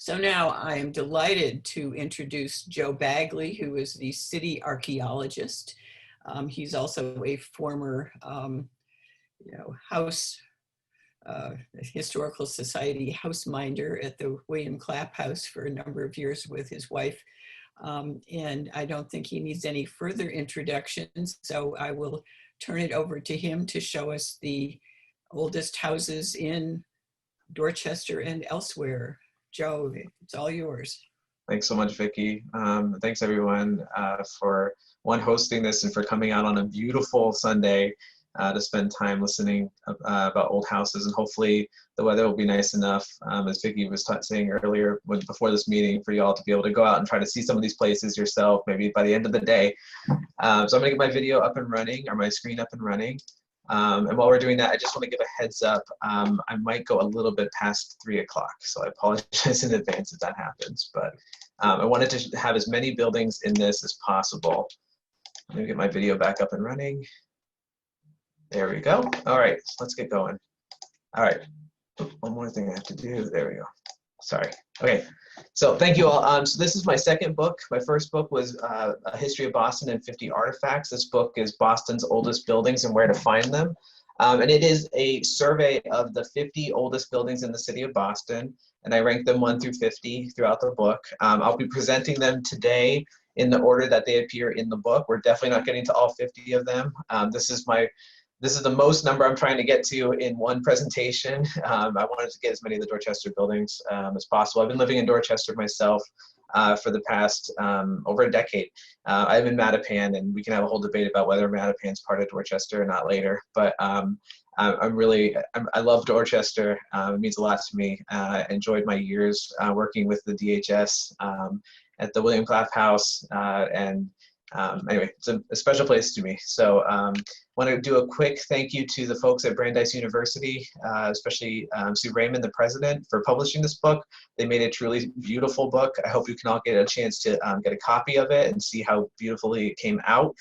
So now I am delighted to introduce Joe Bagley, who is the city archaeologist. He's also a former, House Historical Society house minder at the William Clapp House for a number of years with his wife. And I don't think he needs any further introductions, so I will turn it over to him to show us the oldest houses in Dorchester and elsewhere. Joe, it's all yours. Thanks so much, Vicki. Thanks everyone for hosting this and for coming out on a beautiful Sunday to spend time listening about old houses, and hopefully the weather will be nice enough, as Vicki was saying earlier before this meeting, for you all to be able to go out and try to see some of these places yourself, maybe by the end of the day. So I'm gonna get my video up and running, or my screen up and running. And while we're doing that, I just want to give a heads up. I might go a little bit past 3 o'clock, so I apologize in advance if that happens. But I wanted to have as many buildings in this as possible. I'm going to get my video back up and running. There we go. All right, so let's get going. All right, one more thing I have to do. There we go. Sorry. Okay, so thank you all. So this is my second book. My first book was A History of Boston and 50 Artifacts. This book is Boston's oldest buildings and where to find them. And it is a survey of the 50 oldest buildings in the city of Boston, and I ranked them 1 through 50 throughout the book. I'll be presenting them today in the order that they appear in the book. We're definitely not getting to all 50 of them. This is the most number I'm trying to get to in one presentation. I wanted to get as many of the Dorchester buildings as possible. I've been living in Dorchester myself for the past over a decade. I'm in Matapan, and we can have a whole debate about whether Matapan's part of Dorchester or not later. But I love Dorchester. It means a lot to me. I enjoyed my years working with the DHS at the William Clapp House, anyway, it's a special place to me. So want to do a quick thank you to the folks at Brandeis University, especially Sue Raymond, the president, for publishing this book. They made a truly beautiful book. I hope you can all get a chance to get a copy of it and see how beautifully it came out.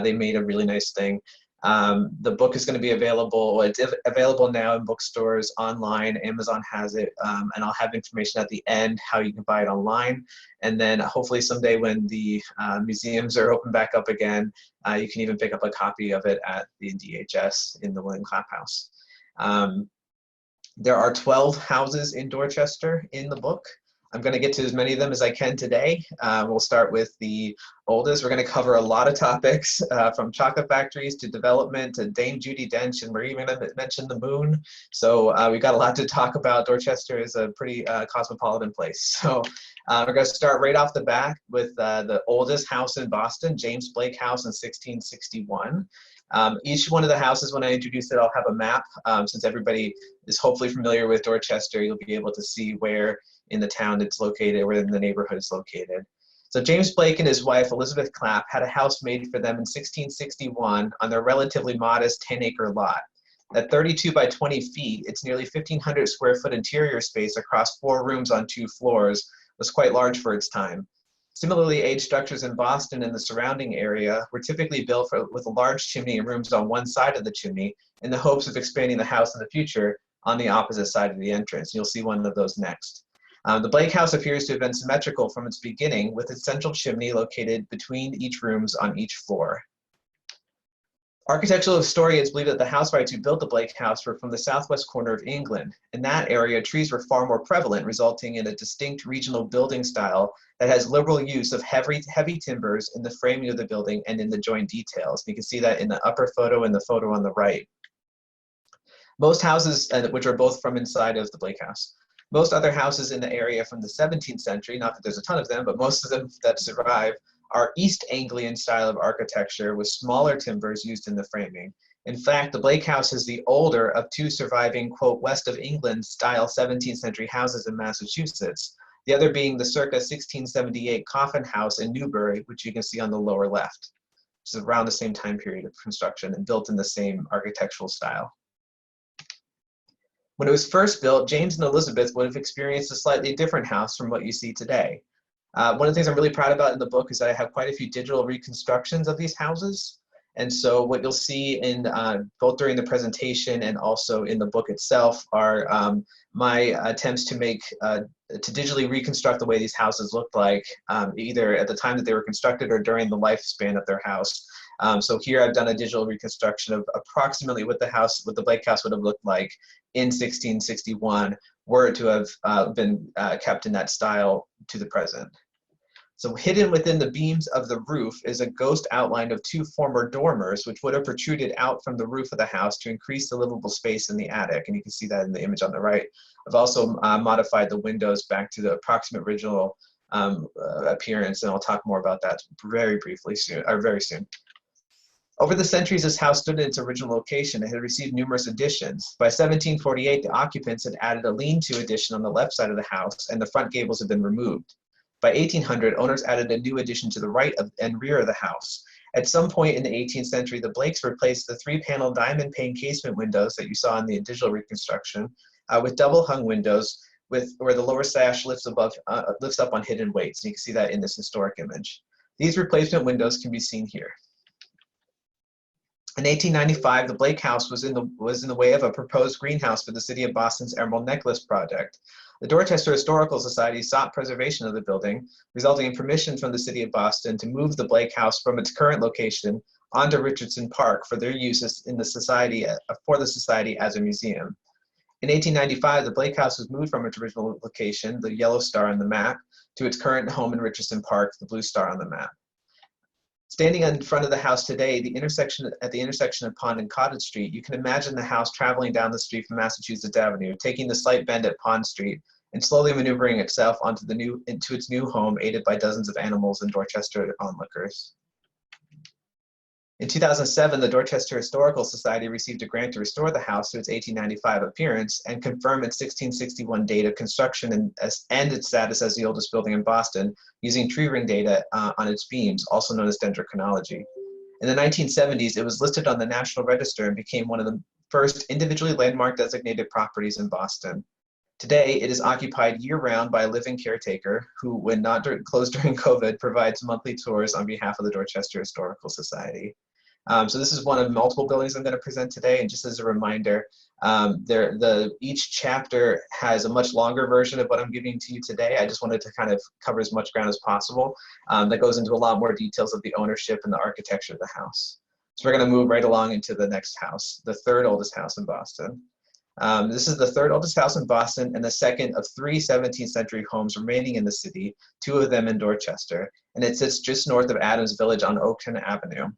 They made a really nice thing. The book is going to be available. It's available now in bookstores, online. Amazon has it, and I'll have information at the end how you can buy it online. And then hopefully someday when the museums are open back up again, you can even pick up a copy of it at the DHS in the William Clapp House. There are 12 houses in Dorchester in the book. I'm going to get to as many of them as I can today. We'll start with the oldest. We're going to cover a lot of topics, from chocolate factories to development to Dame Judi Dench, and we're even going to mention the moon. So we've got a lot to talk about. Dorchester is a pretty cosmopolitan place. So we're going to start right off the bat with the oldest house in Boston, James Blake House in 1661. Each one of the houses, when I introduce it, I'll have a map. Since everybody is hopefully familiar with Dorchester, you'll be able to see where in the town it's located, where in the neighborhood it's located. So James Blake and his wife, Elizabeth Clapp, had a house made for them in 1661 on their relatively modest 10-acre lot. At 32 by 20 feet, it's nearly 1,500 square foot interior space across 4 rooms on 2 floors, was quite large for its time. Similarly aged structures in Boston and the surrounding area were typically built with a large chimney and rooms on one side of the chimney in the hopes of expanding the house in the future on the opposite side of the entrance. You'll see one of those next. The Blake House appears to have been symmetrical from its beginning, with its central chimney located between each rooms on each floor. Architectural historians believe that the housewrights who built the Blake House were from the southwest corner of England. In that area, trees were far more prevalent, resulting in a distinct regional building style that has liberal use of heavy timbers in the framing of the building and in the joint details. You can see that in the upper photo and the photo on the right. Most houses, which are both from inside of the Blake House, most other houses in the area from the 17th century, not that there's a ton of them, but most of them that survive, are East Anglian style of architecture with smaller timbers used in the framing. In fact, the Blake House is the older of 2 surviving, quote, West of England style 17th century houses in Massachusetts, the other being the circa 1678 Coffin House in Newbury, which you can see on the lower left, which is around the same time period of construction and built in the same architectural style. When it was first built, James and Elizabeth would have experienced a slightly different house from what you see today. One of the things I'm really proud about in the book is that I have quite a few digital reconstructions of these houses. And so what you'll see in both during the presentation and also in the book itself are my attempts to digitally reconstruct the way these houses looked like, either at the time that they were constructed or during the lifespan of their house. So here I've done a digital reconstruction of approximately what the Blake House would have looked like in 1661, were it to have been kept in that style to the present. So hidden within the beams of the roof is a ghost outline of two former dormers, which would have protruded out from the roof of the house to increase the livable space in the attic. And you can see that in the image on the right. I've also modified the windows back to the approximate original appearance, and I'll talk more about that very briefly soon, or very soon. Over the centuries, this house stood in its original location and had received numerous additions. By 1748, the occupants had added a lean-to addition on the left side of the house, and the front gables had been removed. By 1800, owners added a new addition to the right and rear of the house. At some point in the 18th century, the Blakes replaced the three-panel diamond pane casement windows that you saw in the digital reconstruction with double-hung windows where the lower sash lifts up on hidden weights. You can see that in this historic image. These replacement windows can be seen here. In 1895, the Blake House was in the way of a proposed greenhouse for the city of Boston's Emerald Necklace project. The Dorchester Historical Society sought preservation of the building, resulting in permission from the city of Boston to move the Blake House from its current location onto Richardson Park for their use in the society as a museum. In 1895, the Blake House was moved from its original location, the yellow star on the map, to its current home in Richardson Park, the blue star on the map. Standing in front of the house today, at the intersection of Pond and Cottage Street, you can imagine the house traveling down the street from Massachusetts Avenue, taking the slight bend at Pond Street, and slowly maneuvering itself into its new home, aided by dozens of animals and Dorchester onlookers. In 2007, the Dorchester Historical Society received a grant to restore the house to its 1895 appearance and confirm its 1661 date of construction and its status as the oldest building in Boston using tree ring data on its beams, also known as dendrochronology. In the 1970s, it was listed on the National Register and became one of the first individually landmark designated properties in Boston. Today, it is occupied year-round by a living caretaker who, when not closed during COVID, provides monthly tours on behalf of the Dorchester Historical Society. So this is one of multiple buildings I'm going to present today, and just as a reminder, each chapter has a much longer version of what I'm giving to you today. I just wanted to kind of cover as much ground as possible. That goes into a lot more details of the ownership and the architecture of the house. So we're going to move right along into the next house, the third oldest house in Boston. This is the third oldest house in Boston and the second of three 17th century homes remaining in the city, two of them in Dorchester, and it sits just north of Adams Village on Oakton Avenue.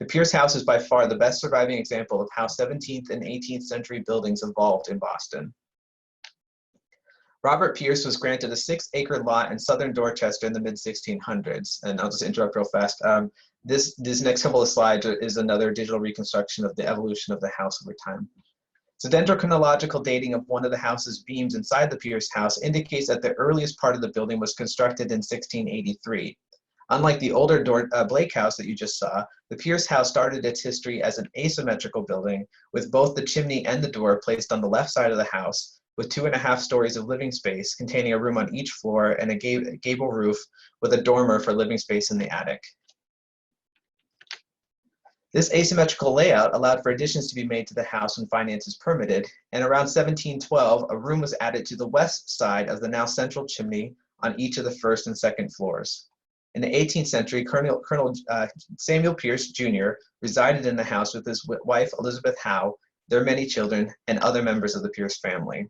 The Piers House is by far the best surviving example of how 17th and 18th century buildings evolved in Boston. Robert Piers was granted a 6-acre lot in southern Dorchester in the mid-1600s. And I'll just interrupt real fast. This next couple of slides is another digital reconstruction of the evolution of the house over time. So dendrochronological dating of one of the house's beams inside the Piers House indicates that the earliest part of the building was constructed in 1683. Unlike the older Blake House that you just saw, the Piers House started its history as an asymmetrical building with both the chimney and the door placed on the left side of the house, with 2.5 stories of living space containing a room on each floor and a gable roof with a dormer for living space in the attic. This asymmetrical layout allowed for additions to be made to the house when finances permitted, and around 1712, a room was added to the west side of the now central chimney on each of the first and second floors. In the 18th century, Colonel Samuel Pierce, Jr. resided in the house with his wife, Elizabeth Howe, their many children, and other members of the Pierce family.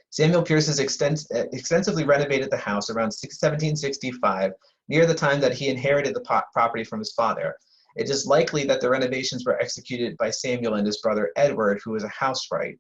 Samuel Pierce has extensively renovated the house around 1765, near the time that he inherited the property from his father. It is likely that the renovations were executed by Samuel and his brother Edward, who was a housewright.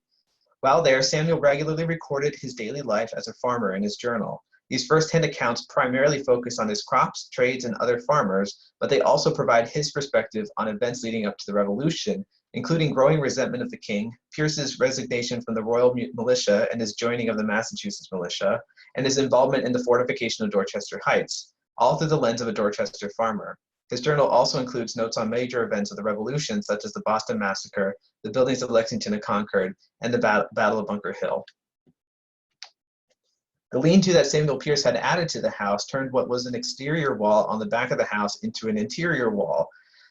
While there, Samuel regularly recorded his daily life as a farmer in his journal. These first-hand accounts primarily focus on his crops, trades, and other farmers, but they also provide his perspective on events leading up to the Revolution, including growing resentment of the king, Pierce's resignation from the Royal Militia and his joining of the Massachusetts Militia, and his involvement in the fortification of Dorchester Heights, all through the lens of a Dorchester farmer. His journal also includes notes on major events of the Revolution, such as the Boston Massacre, the buildings of Lexington and Concord, and the Battle of Bunker Hill. The lean-to that Samuel Pierce had added to the house turned what was an exterior wall on the back of the house into an interior wall.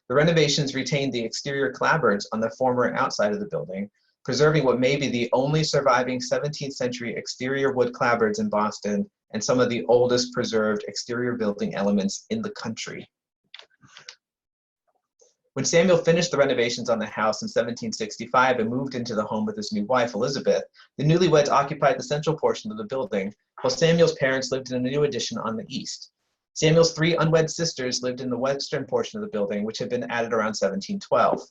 The renovations retained the exterior clapboards on the former outside of the building, preserving what may be the only surviving 17th century exterior wood clapboards in Boston and some of the oldest preserved exterior building elements in the country. When Samuel finished the renovations on the house in 1765 and moved into the home with his new wife, Elizabeth, the newlyweds occupied the central portion of the building, while Samuel's parents lived in a new addition on the east. Samuel's 3 unwed sisters lived in the western portion of the building, which had been added around 1712.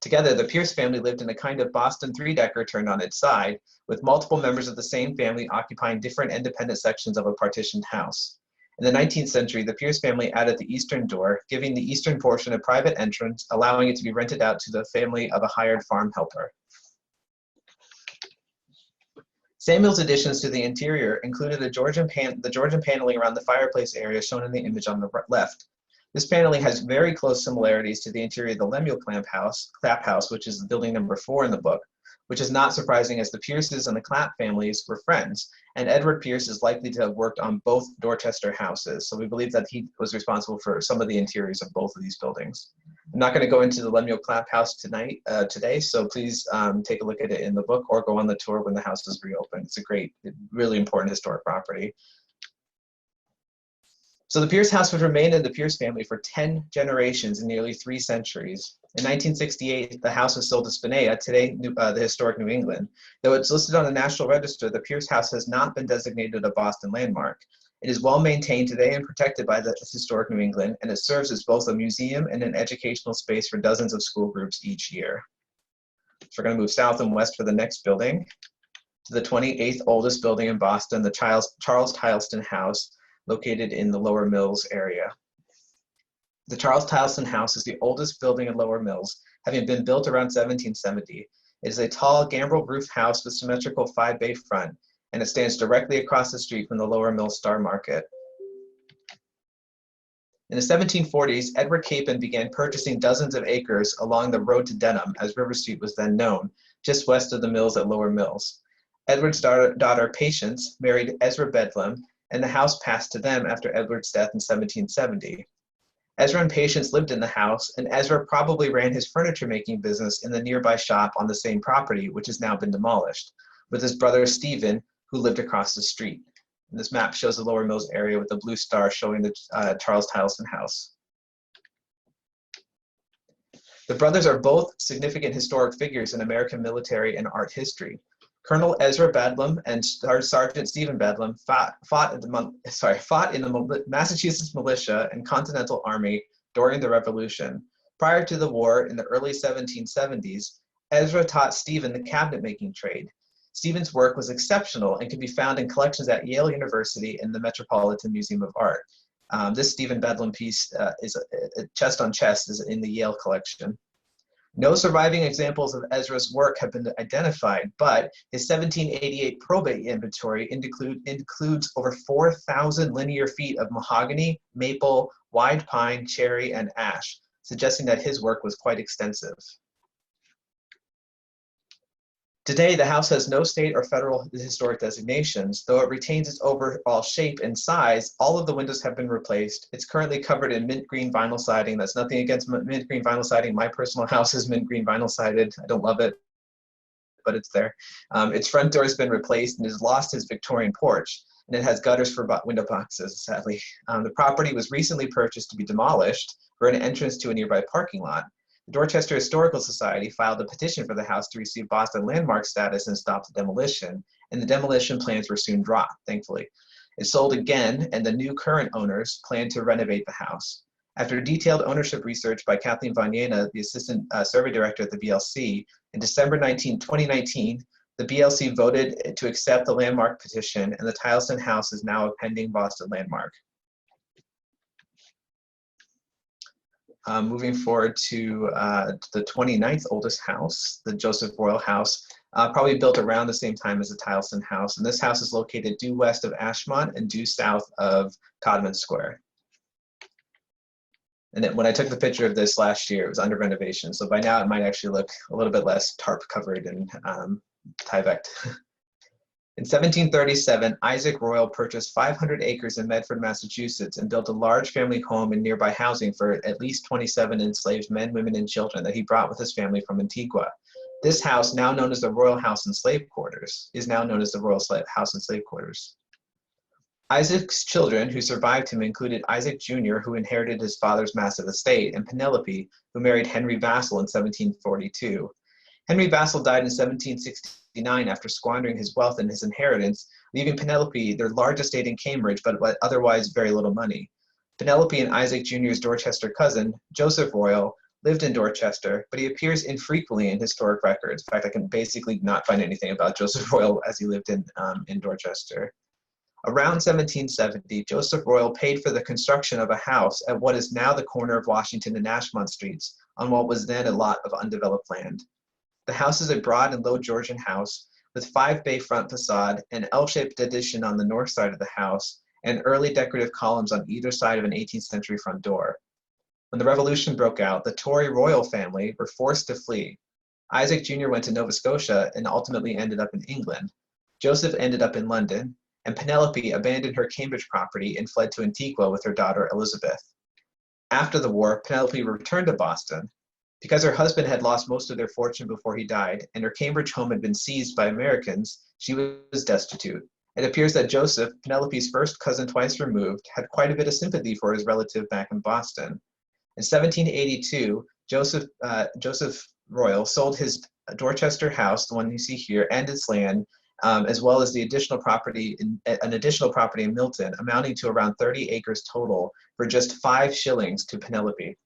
Together, the Pierce family lived in a kind of Boston 3-decker turned on its side, with multiple members of the same family occupying different independent sections of a partitioned house. In the 19th century, the Pierce family added the eastern door, giving the eastern portion a private entrance, allowing it to be rented out to the family of a hired farm helper. Samuel's additions to the interior included the Georgian paneling around the fireplace area shown in the image on the left. This paneling has very close similarities to the interior of the Lemuel Clap House, which is building number 4 in the book, which is not surprising as the Pierces and the Clap families were friends, and Edward Pierce is likely to have worked on both Dorchester houses, so we believe that he was responsible for some of the interiors of both of these buildings. I'm not going to go into the Lemuel Clap House today, so please take a look at it in the book or go on the tour when the house is reopened. It's a great, really important historic property. So the Piers house would remain in the Piers family for 10 generations in nearly 3 centuries. In 1968, the house was sold to Spinea, today the historic New England. Though it's listed on the National Register, the Piers house has not been designated a Boston landmark. It is well maintained today and protected by the historic New England, and it serves as both a museum and an educational space for dozens of school groups each year. So we're going to move south and west for the next building to the 28th oldest building in Boston, the Charles Tileston House, located in the Lower Mills area. The Charles Tileson House is the oldest building in Lower Mills, having been built around 1770. It is a tall gambrel roof house with symmetrical 5-bay front, and it stands directly across the street from the Lower Mills Star Market. In the 1740s, Edward Capon began purchasing dozens of acres along the road to Denham, as River Street was then known, just west of the mills at Lower Mills. Edward's daughter Patience married Ezra Bedlam, and the house passed to them after Edward's death in 1770. Ezra and Patience lived in the house, and Ezra probably ran his furniture-making business in the nearby shop on the same property, which has now been demolished, with his brother Stephen, who lived across the street. And this map shows the Lower Mills area with the blue star showing the Charles Tileson house. The brothers are both significant historic figures in American military and art history. Colonel Ezra Bedlam and Sergeant Stephen Bedlam fought in the Massachusetts Militia and Continental Army during the Revolution. Prior to the war in the early 1770s, Ezra taught Stephen the cabinet-making trade. Stephen's work was exceptional and can be found in collections at Yale University and the Metropolitan Museum of Art. This Stephen Bedlam piece is a chest on chest is in the Yale collection. No surviving examples of Ezra's work have been identified, but his 1788 probate inventory includes over 4,000 linear feet of mahogany, maple, wide pine, cherry, and ash, suggesting that his work was quite extensive. Today, the house has no state or federal historic designations. Though it retains its overall shape and size, all of the windows have been replaced. It's currently covered in mint green vinyl siding. That's nothing against mint green vinyl siding. My personal house is mint green vinyl sided. I don't love it, but it's there. Its front door has been replaced and has lost its Victorian porch, and it has gutters for window boxes, sadly. The property was recently purchased to be demolished for an entrance to a nearby parking lot. The Dorchester Historical Society filed a petition for the house to receive Boston landmark status and stop the demolition, and the demolition plans were soon dropped, thankfully. It sold again, and the new current owners plan to renovate the house. After detailed ownership research by Kathleen Vaniena, the assistant survey director at the BLC, in December 2019, the BLC voted to accept the landmark petition, and the Tileson house is now a pending Boston landmark. Moving forward to the 29th oldest house, the Joseph Royal House, probably built around the same time as the Tileson house. And this house is located due west of Ashmont and due south of Codman Square. And then when I took the picture of this last year, it was under renovation. So by now it might actually look a little bit less tarp covered and Tyveked. In 1737, Isaac Royal purchased 500 acres in Medford, Massachusetts, and built a large family home and nearby housing for at least 27 enslaved men, women, and children that he brought with his family from Antigua. This house, now known as the Royal House and Slave Quarters, is now known as the House and Slave Quarters. Isaac's children who survived him included Isaac Jr., who inherited his father's massive estate, and Penelope, who married Henry Vassall in 1742. Henry Vassall died in 1769 after squandering his wealth and his inheritance, leaving Penelope their large estate in Cambridge, but otherwise very little money. Penelope and Isaac Jr.'s Dorchester cousin, Joseph Royal, lived in Dorchester, but he appears infrequently in historic records. In fact, I can basically not find anything about Joseph Royal as he lived in Dorchester. Around 1770, Joseph Royal paid for the construction of a house at what is now the corner of Washington and Ashmont Streets on what was then a lot of undeveloped land. The house is a broad and low Georgian house with 5-bay front facade, an L-shaped addition on the north side of the house, and early decorative columns on either side of an 18th century front door. When the Revolution broke out, the Tory royal family were forced to flee. Isaac Jr. went to Nova Scotia and ultimately ended up in England. Joseph ended up in London, and Penelope abandoned her Cambridge property and fled to Antigua with her daughter Elizabeth. After the war, Penelope returned to Boston. Because her husband had lost most of their fortune before he died, and her Cambridge home had been seized by Americans, she was destitute. It appears that Joseph, Penelope's first cousin twice removed, had quite a bit of sympathy for his relative back in Boston. In 1782, Joseph Royal sold his Dorchester house, the one you see here, and its land, as well as an additional property in Milton, amounting to around 30 acres total, for just 5 shillings to Penelope.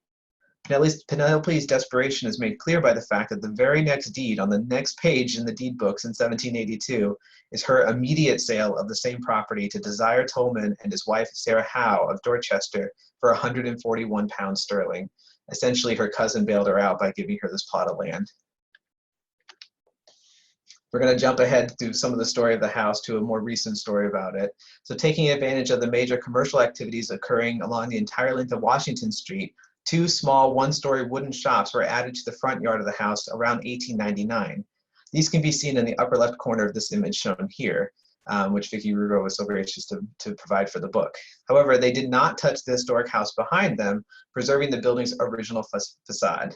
Penelope's desperation is made clear by the fact that the very next deed on the next page in the deed books in 1782 is her immediate sale of the same property to Desire Tolman and his wife Sarah Howe of Dorchester for £141. Essentially, her cousin bailed her out by giving her this plot of land. We're going to jump ahead through some of the story of the house to a more recent story about it. So taking advantage of the major commercial activities occurring along the entire length of Washington Street, 2 small one-story wooden shops were added to the front yard of the house around 1899. These can be seen in the upper left corner of this image shown here, which Vicki Rugo was so gracious to provide for the book. However, they did not touch the historic house behind them, preserving the building's original facade.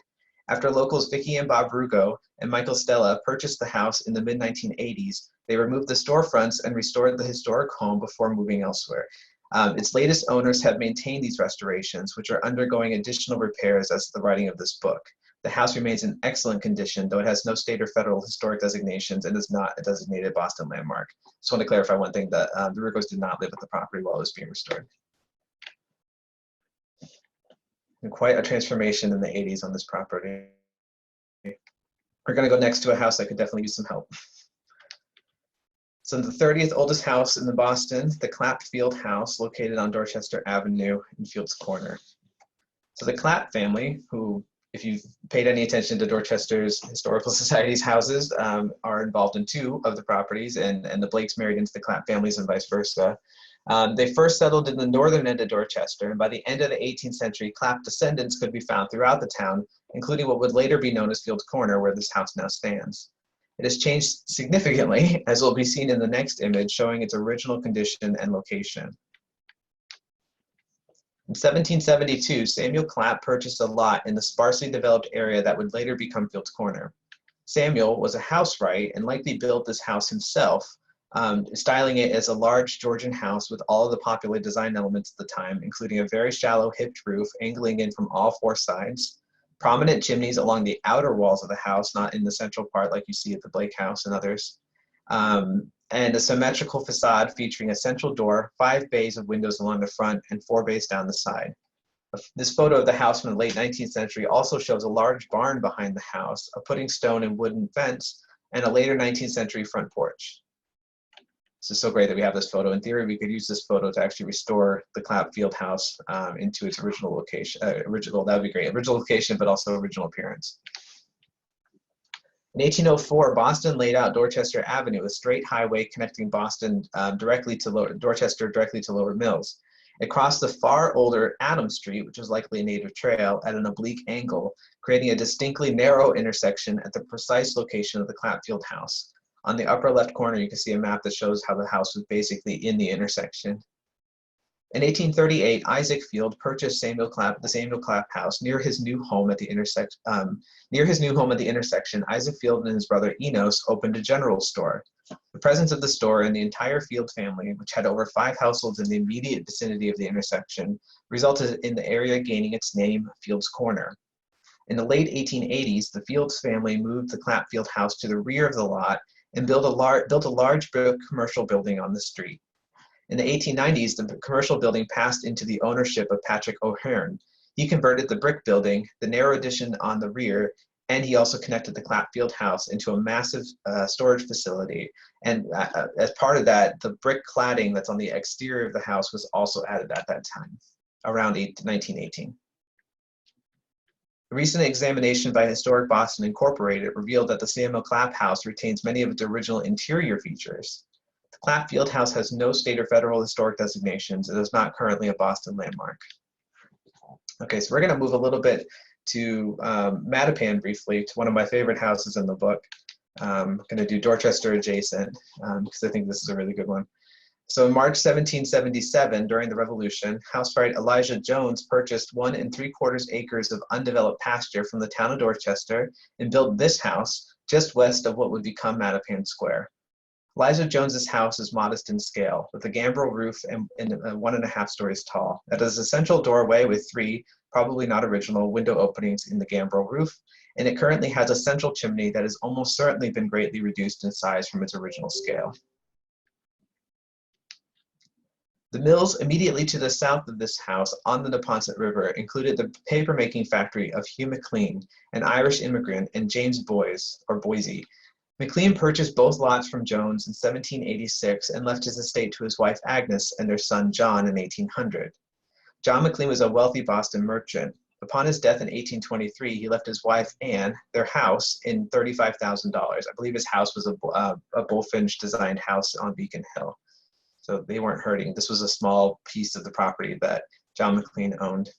After locals Vicki and Bob Rugo and Michael Stella purchased the house in the mid-1980s, they removed the storefronts and restored the historic home before moving elsewhere. Its latest owners have maintained these restorations, which are undergoing additional repairs as of the writing of this book. The house remains in excellent condition, though it has no state or federal historic designations and is not a designated Boston landmark. Just want to clarify one thing, that the Rugos did not live at the property while it was being restored. And quite a transformation in the 80s on this property. We're going to go next to a house that could definitely use some help. So the 30th oldest house in Boston, the Clapp Field House, located on Dorchester Avenue in Fields Corner. So the Clapp family, who, if you've paid any attention to Dorchester's Historical Society's houses, are involved in 2 of the properties, and the Blakes married into the Clapp families and vice versa. They first settled in the northern end of Dorchester, and by the end of the 18th century, Clapp descendants could be found throughout the town, including what would later be known as Fields Corner, where this house now stands. It has changed significantly, as will be seen in the next image, showing its original condition and location. In 1772, Samuel Clapp purchased a lot in the sparsely developed area that would later become Fields Corner. Samuel was a housewright and likely built this house himself, styling it as a large Georgian house with all of the popular design elements at the time, including a very shallow hipped roof angling in from all 4 sides, prominent chimneys along the outer walls of the house, not in the central part like you see at the Blake House and others, and a symmetrical facade featuring a central door, 5 bays of windows along the front, and 4 bays down the side. This photo of the house from the late 19th century also shows a large barn behind the house, a pudding stone and wooden fence, and a later 19th century front porch. This is so great that we have this photo. In theory, we could use this photo to actually restore the Clapp Field House into its original location. That would be great. Original location, but also original appearance. In 1804, Boston laid out Dorchester Avenue, a straight highway connecting Boston Dorchester directly to Lower Mills. It crossed the far older Adams Street, which was likely a native trail, at an oblique angle, creating a distinctly narrow intersection at the precise location of the Clapp Field House. On the upper left corner, you can see a map that shows how the house was basically in the intersection. In 1838, Isaac Field purchased the Samuel Clapp house near his new home at the intersection. Isaac Field and his brother Enos opened a general store. The presence of the store and the entire Field family, which had over 5 households in the immediate vicinity of the intersection, resulted in the area gaining its name, Field's Corner. In the late 1880s, the Fields family moved the Clapp Field house to the rear of the lot and built a large brick commercial building on the street. In the 1890s, the commercial building passed into the ownership of Patrick O'Hearn. He converted the brick building, the narrow addition on the rear, and he also connected the Clapp Field house into a massive storage facility. And as part of that, the brick cladding that's on the exterior of the house was also added at that time, around 1918. A recent examination by Historic Boston Incorporated revealed that the Samuel Clapp house retains many of its original interior features. The Clapp Field house has no state or federal historic designations and is not currently a Boston landmark. Okay, so we're going to move a little bit to Matapan briefly, to one of my favorite houses in the book. I'm going to do Dorchester adjacent because I think this is a really good one. So in March 1777, during the Revolution, housewright Elijah Jones purchased 1 3/4 acres of undeveloped pasture from the town of Dorchester and built this house just west of what would become Matapan Square. Elijah Jones's house is modest in scale, with a gambrel roof and 1.5 stories tall. It has a central doorway with 3, probably not original, window openings in the gambrel roof, and it currently has a central chimney that has almost certainly been greatly reduced in size from its original scale. The mills immediately to the south of this house on the Neponset River included the papermaking factory of Hugh Mclean, an Irish immigrant, and James Boise. Mclean purchased both lots from Jones in 1786 and left his estate to his wife Agnes and their son John in 1800. John Mclean was a wealthy Boston merchant. Upon his death in 1823, he left his wife Anne their house in $35,000. I believe his house was a bullfinch designed house on Beacon Hill. So they weren't hurting. This was a small piece of the property that John Mclean owned.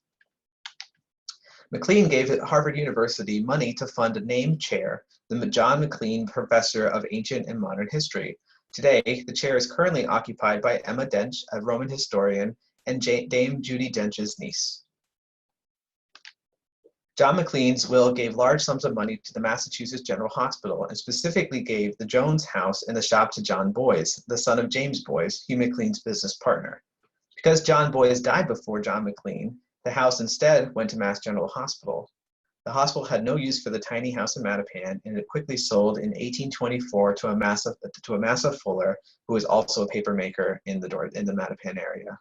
Mclean gave Harvard University money to fund a named chair, the John Mclean Professor of Ancient and Modern History. Today, the chair is currently occupied by Emma Dench, a Roman historian, and Dame Judy Dench's niece. John Mclean's will gave large sums of money to the Massachusetts General Hospital and specifically gave the Jones house and the shop to John Boyes, the son of James Boyes, Hugh Mclean's business partner. Because John Boyes died before John Mclean, the house instead went to Mass General Hospital. The hospital had no use for the tiny house in Matapan, and it quickly sold in 1824 to a Massa Fuller, who was also a papermaker in the Matapan area.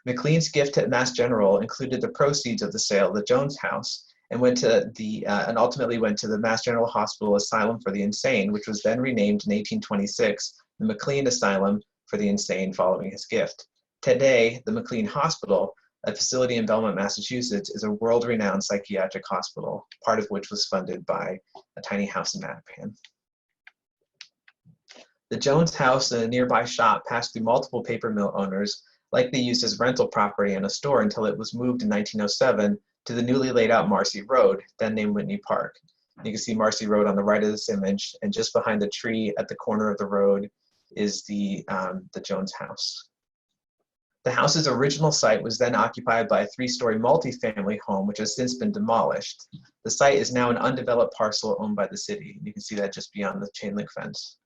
Mclean's gift to Mass General included the proceeds of the sale of the Jones house and ultimately went to the Mass General Hospital Asylum for the Insane, which was then renamed in 1826 the Mclean Asylum for the Insane following his gift. Today, the Mclean Hospital, a facility in Belmont, Massachusetts, is a world-renowned psychiatric hospital, part of which was funded by a tiny house in Matapan. The Jones house and a nearby shop passed through multiple paper mill owners, likely used as rental property and a store until it was moved in 1907 to the newly laid out Marcy Road, then named Whitney Park. You can see Marcy Road on the right of this image, and just behind the tree at the corner of the road is the Jones house. The house's original site was then occupied by a 3-story multifamily home, which has since been demolished. The site is now an undeveloped parcel owned by the city. You can see that just beyond the chain link fence.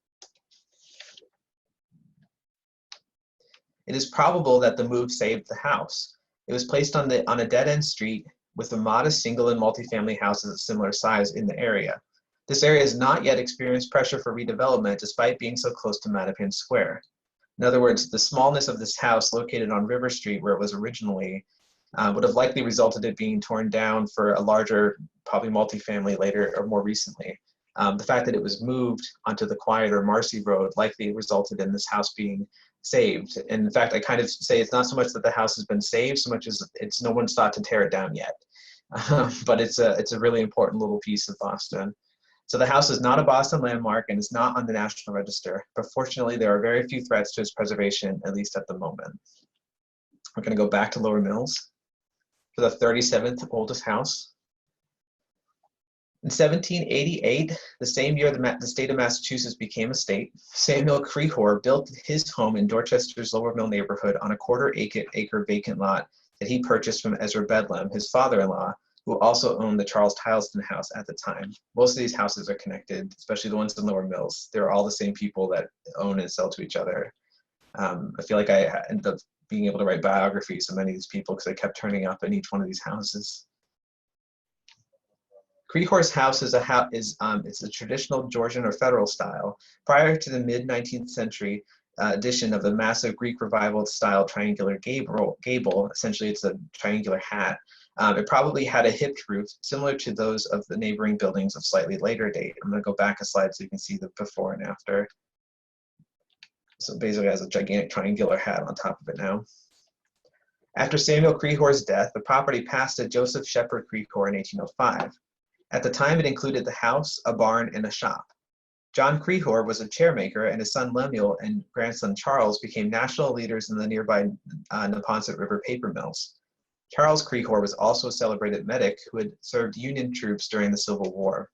It is probable that the move saved the house. It was placed on a dead-end street with a modest single and multifamily houses of similar size in the area. This area has not yet experienced pressure for redevelopment despite being so close to Matapan Square. In other words, the smallness of this house located on River Street where it was originally would have likely resulted in it being torn down for a larger, probably multifamily later or more recently. The fact that it was moved onto the quieter Marcy Road likely resulted in this house being saved. And in fact, I kind of say it's not so much that the house has been saved, so much as it's no one's thought to tear it down yet. But it's a really important little piece of Boston. So the house is not a Boston landmark and is not on the National Register, but fortunately there are very few threats to its preservation, at least at the moment. We're going to go back to Lower Mills for the 37th oldest house. In 1788, the same year the state of Massachusetts became a state, Samuel Cree built his home in Dorchester's Lower Mill neighborhood on a quarter-acre vacant lot that he purchased from Ezra Bedlam, his father-in-law, who also owned the Charles Tileston house at the time. Most of these houses are connected, especially the ones in Lower Mills. They're all the same people that own and sell to each other. I feel like I ended up being able to write biographies of many of these people because I kept turning up in each one of these houses. Creehorse House is it's a traditional Georgian or federal style. Prior to the mid-19th century addition of the massive Greek Revival style triangular gable, essentially it's a triangular hat, it probably had a hipped roof similar to those of the neighboring buildings of slightly later date. I'm going to go back a slide so you can see the before and after. So basically it has a gigantic triangular hat on top of it now. After Samuel Creehor's death, the property passed to Joseph Shepherd Creehor in 1805. At the time, it included the house, a barn, and a shop. John Creehor was a chairmaker, and his son Lemuel and grandson Charles became national leaders in the nearby Neponset River paper mills. Charles Creehor was also a celebrated medic who had served Union troops during the Civil War.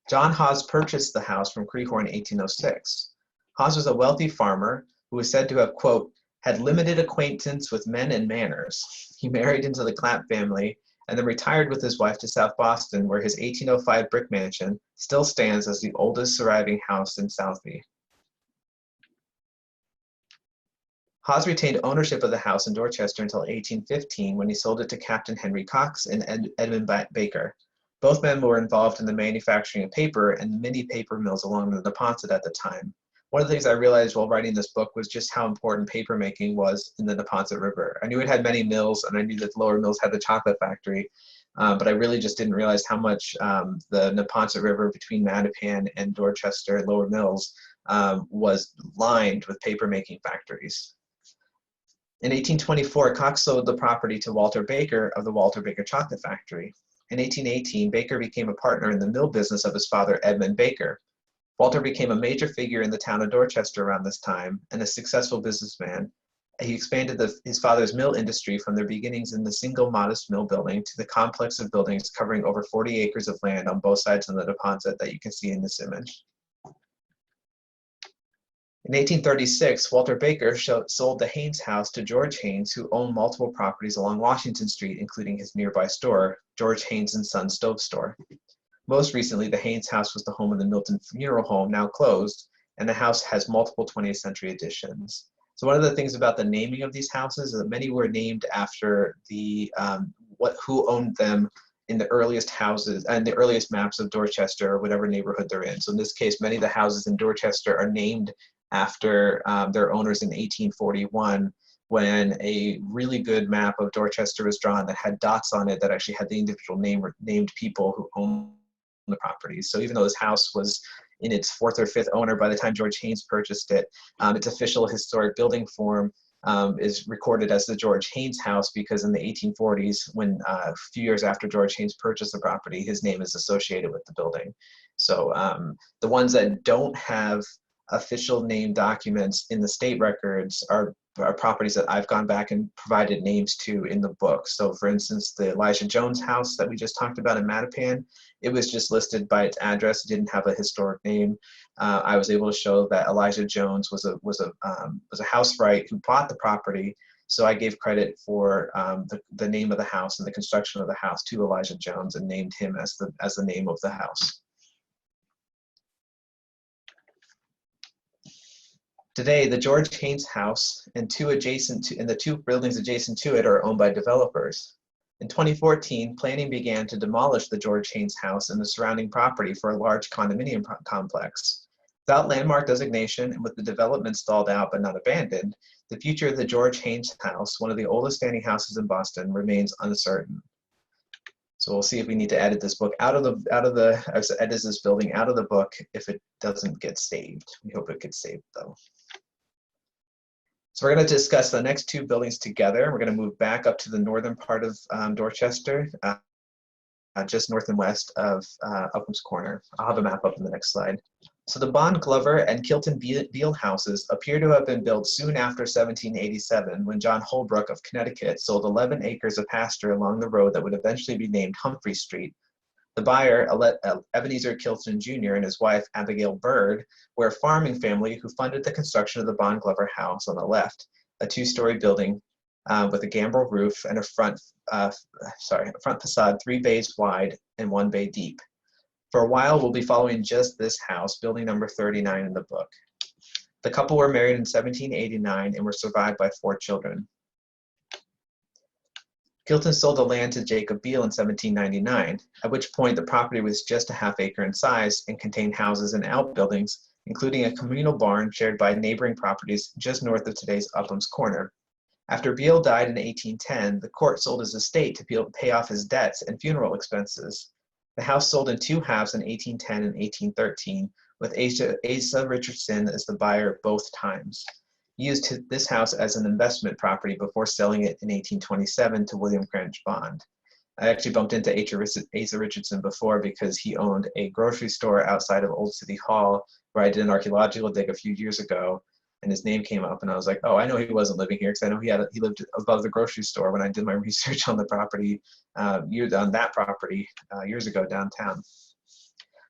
John Hawes purchased the house from Creehor in 1806. Hawes was a wealthy farmer who was said to have, quote, had limited acquaintance with men and manners. He married into the Clapp family and then retired with his wife to South Boston, where his 1805 brick mansion still stands as the oldest surviving house in Southie. Hawes retained ownership of the house in Dorchester until 1815, when he sold it to Captain Henry Cox and Edmund Baker. Both men were involved in the manufacturing of paper and many paper mills along the Neponset at the time. One of the things I realized while writing this book was just how important paper making was in the Neponset River. I knew it had many mills, and I knew that the Lower Mills had the chocolate factory, but I really just didn't realize how much the Neponset River between Matapan and Dorchester and Lower Mills was lined with paper making factories. In 1824, Cox sold the property to Walter Baker of the Walter Baker Chocolate Factory. In 1818, Baker became a partner in the mill business of his father, Edmund Baker. Walter became a major figure in the town of Dorchester around this time and a successful businessman. He expanded his father's mill industry from their beginnings in the single modest mill building to the complex of buildings covering over 40 acres of land on both sides of the Neponset that you can see in this image. In 1836, Walter Baker sold the Haynes house to George Haynes, who owned multiple properties along Washington Street, including his nearby store, George Haynes & Son Stove Store. Most recently, the Haynes house was the home of the Milton Funeral Home, now closed, and the house has multiple 20th century additions. So one of the things about the naming of these houses is that many were named after the who owned them in the earliest houses and the earliest maps of Dorchester or whatever neighborhood they're in. So in this case, many of the houses in Dorchester are named after their owners in 1841, when a really good map of Dorchester was drawn that had dots on it that actually had the individual named people who owned the properties. So even though this house was in its fourth or fifth owner by the time George Haynes purchased it, its official historic building form is recorded as the George Haynes house, because in the 1840s, when a few years after George Haynes purchased the property, his name is associated with the building. So the ones that don't have official name documents in the state records are properties that I've gone back and provided names to in the book. So for instance, the Elijah Jones house that we just talked about in Matapan, it was just listed by its address. It didn't have a historic name. I was able to show that Elijah Jones was a housewright who bought the property. So I gave credit for the name of the house and the construction of the house to Elijah Jones and named him as the name of the house. Today, the George Haynes house and the two buildings adjacent to it are owned by developers. In 2014, planning began to demolish the George Haynes house and the surrounding property for a large condominium complex. Without landmark designation and with the development stalled out but not abandoned, the future of the George Haynes house, one of the oldest standing houses in Boston, remains uncertain. So we'll see if we need to edit this book edit this building out of the book if it doesn't get saved. We hope it gets saved though. So we're going to discuss the next two buildings together. We're going to move back up to the northern part of Dorchester, just north and west of Upham's Corner. I'll have a map up in the next slide. So the Bond Glover and Kilton Beale houses appear to have been built soon after 1787, when John Holbrook of Connecticut sold 11 acres of pasture along the road that would eventually be named Humphrey Street. The buyer, Ebenezer Kilton Jr. and his wife Abigail Bird, were a farming family who funded the construction of the Bond Glover house on the left, a two-story building with a gambrel roof and a front facade 3 bays wide and 1 bay deep. For a while, we'll be following just this house, building number 39 in the book. The couple were married in 1789 and were survived by 4 children. Kilton sold the land to Jacob Beale in 1799, at which point the property was just a half acre in size and contained houses and outbuildings, including a communal barn shared by neighboring properties just north of today's Upham's Corner. After Beale died in 1810, the court sold his estate to pay off his debts and funeral expenses. The house sold in 2 halves in 1810 and 1813, with Asa Richardson as the buyer both times. He used this house as an investment property before selling it in 1827 to William Cranchebond. I actually bumped into Asa Richardson before because he owned a grocery store outside of Old City Hall where I did an archaeological dig a few years ago, and his name came up, and I was like, oh, I know he wasn't living here because I know he lived above the grocery store when I did my research on the property, years ago downtown.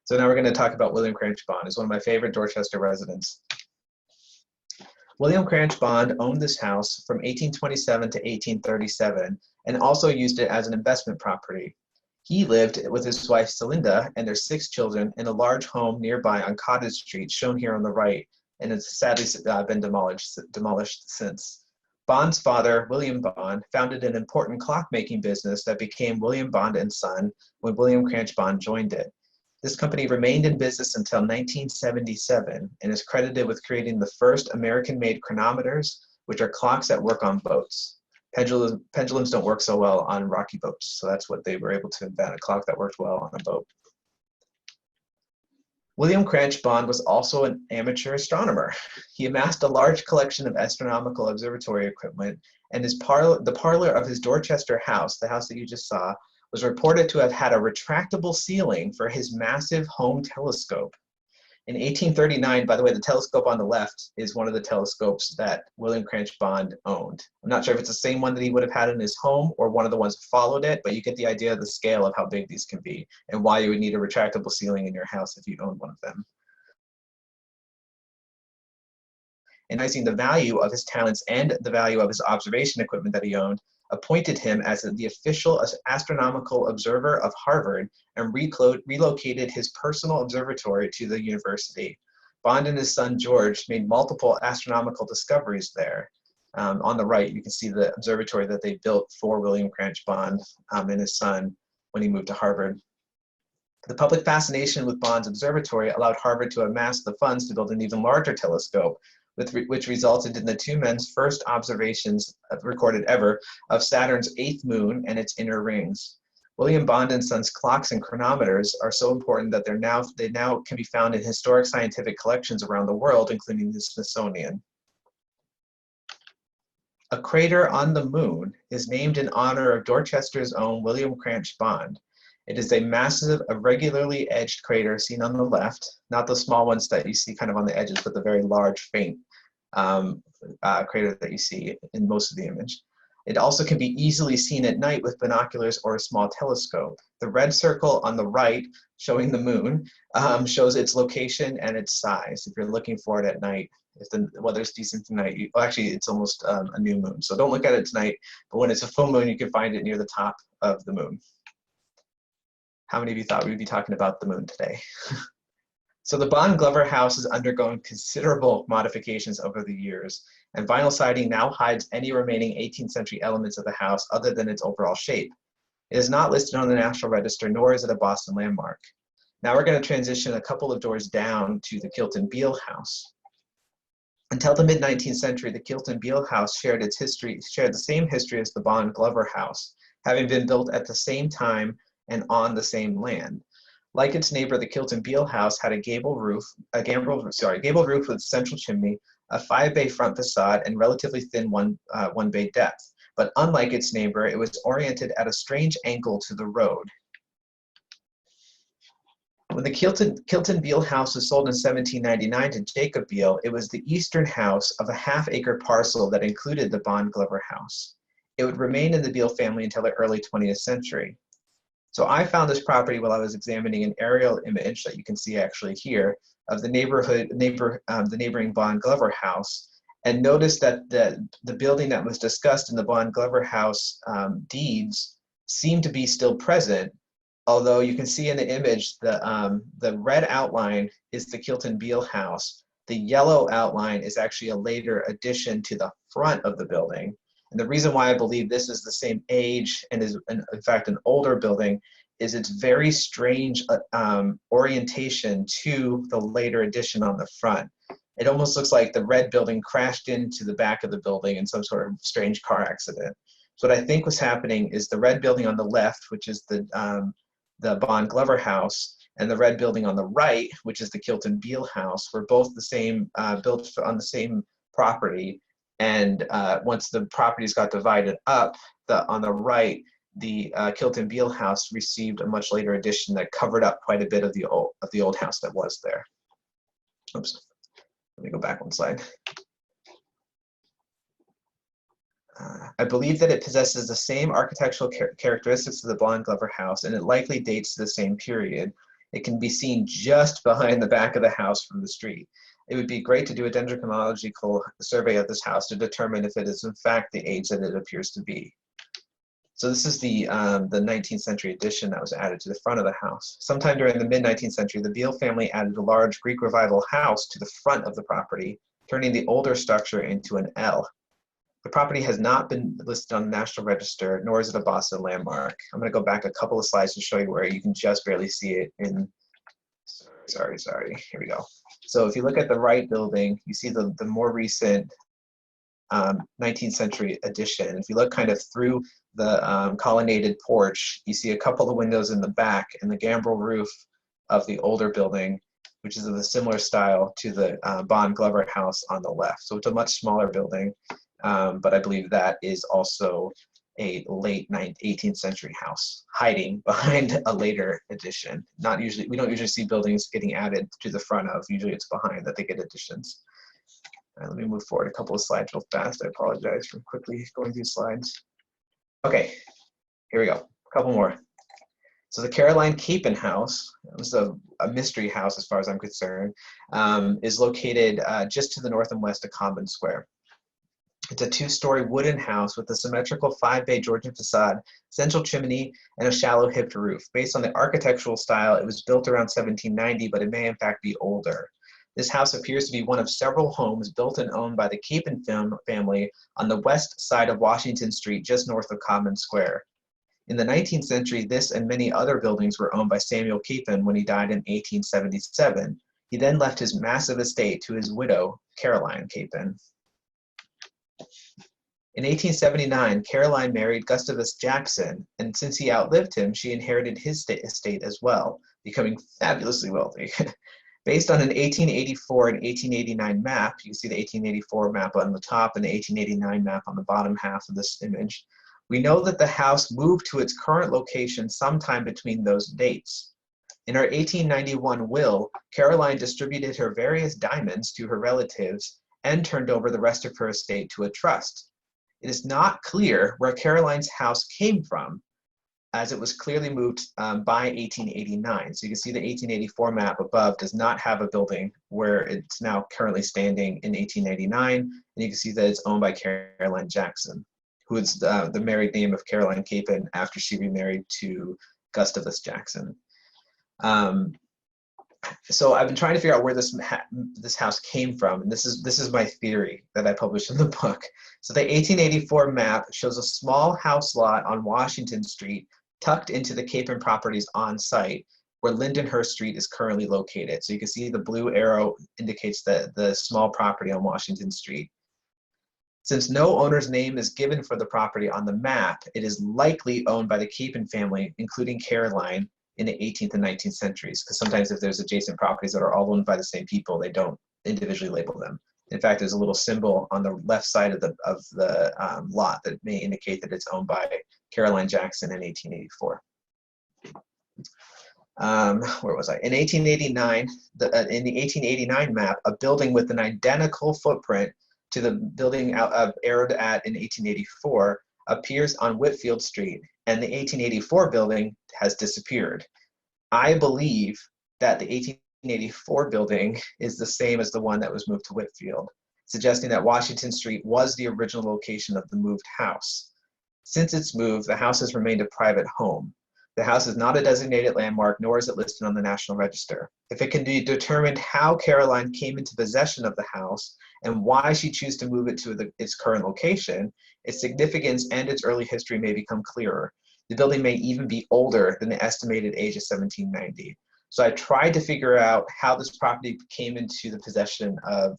So now we're going to talk about William Cranchebond. He's one of my favorite Dorchester residents. William Cranchebond owned this house from 1827 to 1837 and also used it as an investment property. He lived with his wife Celinda and their 6 children in a large home nearby on Cottage Street, shown here on the right, and it's sadly been demolished since. Bond's father, William Bond, founded an important clockmaking business that became William Bond and Son when William Cranchebond joined it. This company remained in business until 1977 and is credited with creating the first American-made chronometers, which are clocks that work on boats. Pendulums don't work so well on rocky boats, so that's what they were able to invent, a clock that worked well on a boat. William Cranchebond was also an amateur astronomer. He amassed a large collection of astronomical observatory equipment, and the parlor of his Dorchester house, the house that you just saw, was reported to have had a retractable ceiling for his massive home telescope. In 1839, by the way, the telescope on the left is one of the telescopes that William Cranchebond owned. I'm not sure if it's the same one that he would have had in his home or one of the ones that followed it, but you get the idea of the scale of how big these can be and why you would need a retractable ceiling in your house if you owned one of them. Recognizing the value of his talents and the value of his observation equipment that he owned, appointed him as the official astronomical observer of Harvard and relocated his personal observatory to the university. Bond and his son George made multiple astronomical discoveries there. On the right, you can see the observatory that they built for William Cranchebond and his son when he moved to Harvard. The public fascination with Bond's observatory allowed Harvard to amass the funds to build an even larger telescope, which resulted in the 2 men's first observations recorded ever of Saturn's 8th moon and its inner rings. William Bond and Son's clocks and chronometers are so important that they now can be found in historic scientific collections around the world, including the Smithsonian. A crater on the moon is named in honor of Dorchester's own William Cranchebond. It is a massive, irregularly edged crater seen on the left, not the small ones that you see kind of on the edges, but the very large, faint crater that you see in most of the image. It also can be easily seen at night with binoculars or a small telescope. The red circle on the right, showing the moon, shows its location and its size. If you're looking for it at night, if the weather's decent tonight, actually it's almost a new moon, so don't look at it tonight, but when it's a full moon, you can find it near the top of the moon. How many of you thought we'd be talking about the moon today? So the Bond Glover house has undergone considerable modifications over the years, and vinyl siding now hides any remaining 18th century elements of the house other than its overall shape. It is not listed on the National Register, nor is it a Boston landmark. Now we're going to transition a couple of doors down to the Kilton Beale house. Until the mid-19th century, the Kilton Beale house shared the same history as the Bond Glover house, having been built at the same time and on the same land. Like its neighbor, the Kilton Beale house had a gable roof with central chimney, a 5-bay front facade, and relatively thin one bay depth. But unlike its neighbor, it was oriented at a strange angle to the road. When the Kilton Beale house was sold in 1799 to Jacob Beale, it was the eastern house of a half-acre parcel that included the Bond Glover house. It would remain in the Beale family until the early 20th century. So I found this property while I was examining an aerial image that you can see actually here of the neighboring Bond Glover house, and noticed that the building that was discussed in the Bond Glover house deeds seemed to be still present, although you can see in the image the red outline is the Kilton Beale house. The yellow outline is actually a later addition to the front of the building. And the reason why I believe this is the same age and is in fact an older building is its very strange orientation to the later addition on the front. It almost looks like the red building crashed into the back of the building in some sort of strange car accident. So what I think was happening is the red building on the left, which is the Bond Glover house, and the red building on the right, which is the Kilton Beale house, were both the same, built on the same property. And once the properties got divided up, on the right, the Kilton Beale house received a much later addition that covered up quite a bit of the old house that was there. Oops, let me go back one slide. I believe that it possesses the same architectural characteristics of the Bond Glover house, and it likely dates to the same period. It can be seen just behind the back of the house from the street. It would be great to do a dendrochronological survey of this house to determine if it is in fact the age that it appears to be. So this is the 19th century addition that was added to the front of the house. Sometime during the mid-19th century, the Beale family added a large Greek Revival house to the front of the property, turning the older structure into an L. The property has not been listed on the National Register, nor is it a Boston landmark. I'm going to go back a couple of slides to show you where you can just barely see it in, sorry, here we go. So if you look at the right building, you see the more recent 19th century addition. If you look kind of through the colonnaded porch, you see a couple of windows in the back and the gambrel roof of the older building, which is of a similar style to the Bond Glover house on the left. So it's a much smaller building, but I believe that is also a late 18th century house hiding behind a later addition. We don't usually see buildings getting added to the front of, usually it's behind that they get additions. All right, let me move forward a couple of slides real fast. I apologize for quickly going through slides. Okay, here we go, a couple more. So the Caroline Capon house, it was a mystery house as far as I'm concerned, is located just to the north and west of Common Square. It's a two-story wooden house with a symmetrical 5-bay Georgian facade, central chimney, and a shallow hipped roof. Based on the architectural style, it was built around 1790, but it may in fact be older. This house appears to be one of several homes built and owned by the Capon family on the west side of Washington Street, just north of Common Square. In the 19th century, this and many other buildings were owned by Samuel Capon when he died in 1877. He then left his massive estate to his widow, Caroline Capon. In 1879, Caroline married Gustavus Jackson, and since he outlived him, she inherited his estate as well, becoming fabulously wealthy. Based on an 1884 and 1889 map, you can see the 1884 map on the top and the 1889 map on the bottom half of this image, we know that the house moved to its current location sometime between those dates. In her 1891 will, Caroline distributed her various diamonds to her relatives and turned over the rest of her estate to a trust. It is not clear where Caroline's house came from, as it was clearly moved by 1889. So you can see the 1884 map above does not have a building where it's now currently standing in 1889, and you can see that it's owned by Caroline Jackson, who is the married name of Caroline Capon after she remarried to Gustavus Jackson. So I've been trying to figure out where this house came from, and this is my theory that I published in the book. So the 1884 map shows a small house lot on Washington Street tucked into the Capon properties on site, where Lindenhurst Street is currently located. So you can see the blue arrow indicates the small property on Washington Street. Since no owner's name is given for the property on the map, it is likely owned by the Capon family, including Caroline, in the 18th and 19th centuries, because sometimes if there's adjacent properties that are all owned by the same people, they don't individually label them. In fact, there's a little symbol on the left side of the lot that may indicate that it's owned by Caroline Jackson in 1884. where was I? In 1889, in the 1889 map, a building with an identical footprint to the building arrowed at in 1884 appears on Whitfield Street, and the 1884 building has disappeared. I believe that the 1884 building is the same as the one that was moved to Whitfield, suggesting that Washington Street was the original location of the moved house. Since its move, the house has remained a private home. The house is not a designated landmark, nor is it listed on the National Register. If it can be determined how Caroline came into possession of the house and why she chose to move it to its current location, its significance and its early history may become clearer. The building may even be older than the estimated age of 1790. So I tried to figure out how this property came into the possession of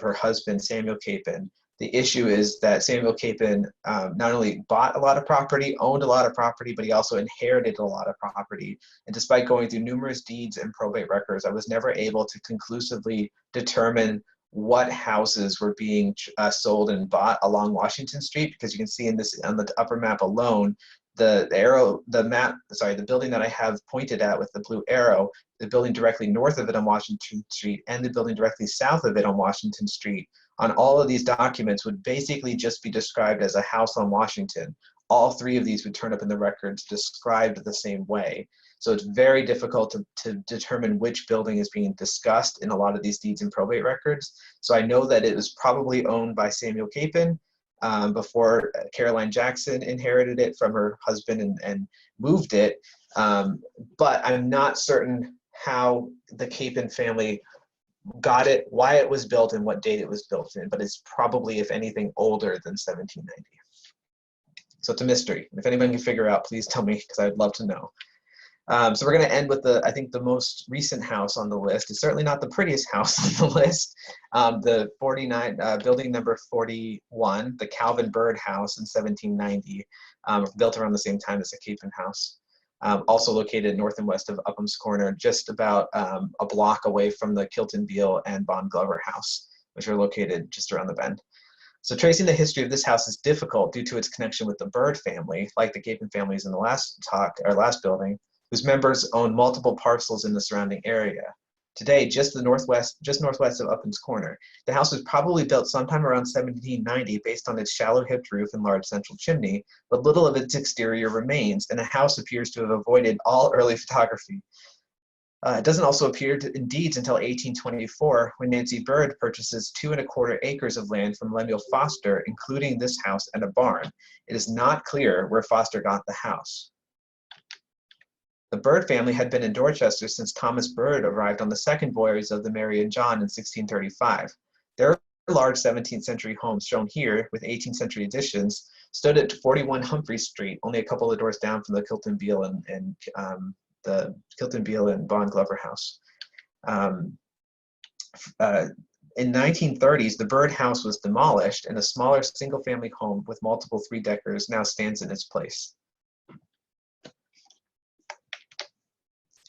her husband, Samuel Capon. The issue is that Samuel Capon not only bought a lot of property, owned a lot of property, but he also inherited a lot of property. And despite going through numerous deeds and probate records, I was never able to conclusively determine what houses were being sold and bought along Washington Street, because you can see in this on the upper map alone, the building that I have pointed at with the blue arrow, the building directly north of it on Washington Street and the building directly south of it on Washington Street, on all of these documents would basically just be described as a house on Washington. All three of these would turn up in the records described the same way. So it's very difficult to determine which building is being discussed in a lot of these deeds and probate records. So I know that it was probably owned by Samuel Capon before Caroline Jackson inherited it from her husband and moved it. But I'm not certain how the Capon family got it, why it was built, and what date it was built in, but it's probably, if anything, older than 1790. So it's a mystery. If anybody can figure out, please tell me, because I'd love to know. So we're going to end with I think the most recent house on the list. It's certainly not the prettiest house on the list. The building number 41, the Calvin Bird House in 1790, built around the same time as the Capon House. Also located north and west of Upham's Corner, just about a block away from the Kilton, Beale, and Bond Glover House, which are located just around the bend. So tracing the history of this house is difficult due to its connection with the Bird family, like the Capon families in the last building, whose members own multiple parcels in the surrounding area. Today, just northwest of Upham's Corner, the house was probably built sometime around 1790 based on its shallow hipped roof and large central chimney, but little of its exterior remains, and the house appears to have avoided all early photography. It doesn't also appear in deeds until 1824, when Nancy Bird purchases 2¼ acres of land from Lemuel Foster, including this house and a barn. It is not clear where Foster got the house. The Bird family had been in Dorchester since Thomas Bird arrived on the second voyage of the Mary and John in 1635. Their large 17th century homes, shown here with 18th century additions, stood at 41 Humphrey Street, only a couple of doors down from the Kilton, Beale, and the Kilton, Beale, and Bond Glover House. In 1930s, the Bird House was demolished, and a smaller single-family home with multiple three-deckers now stands in its place.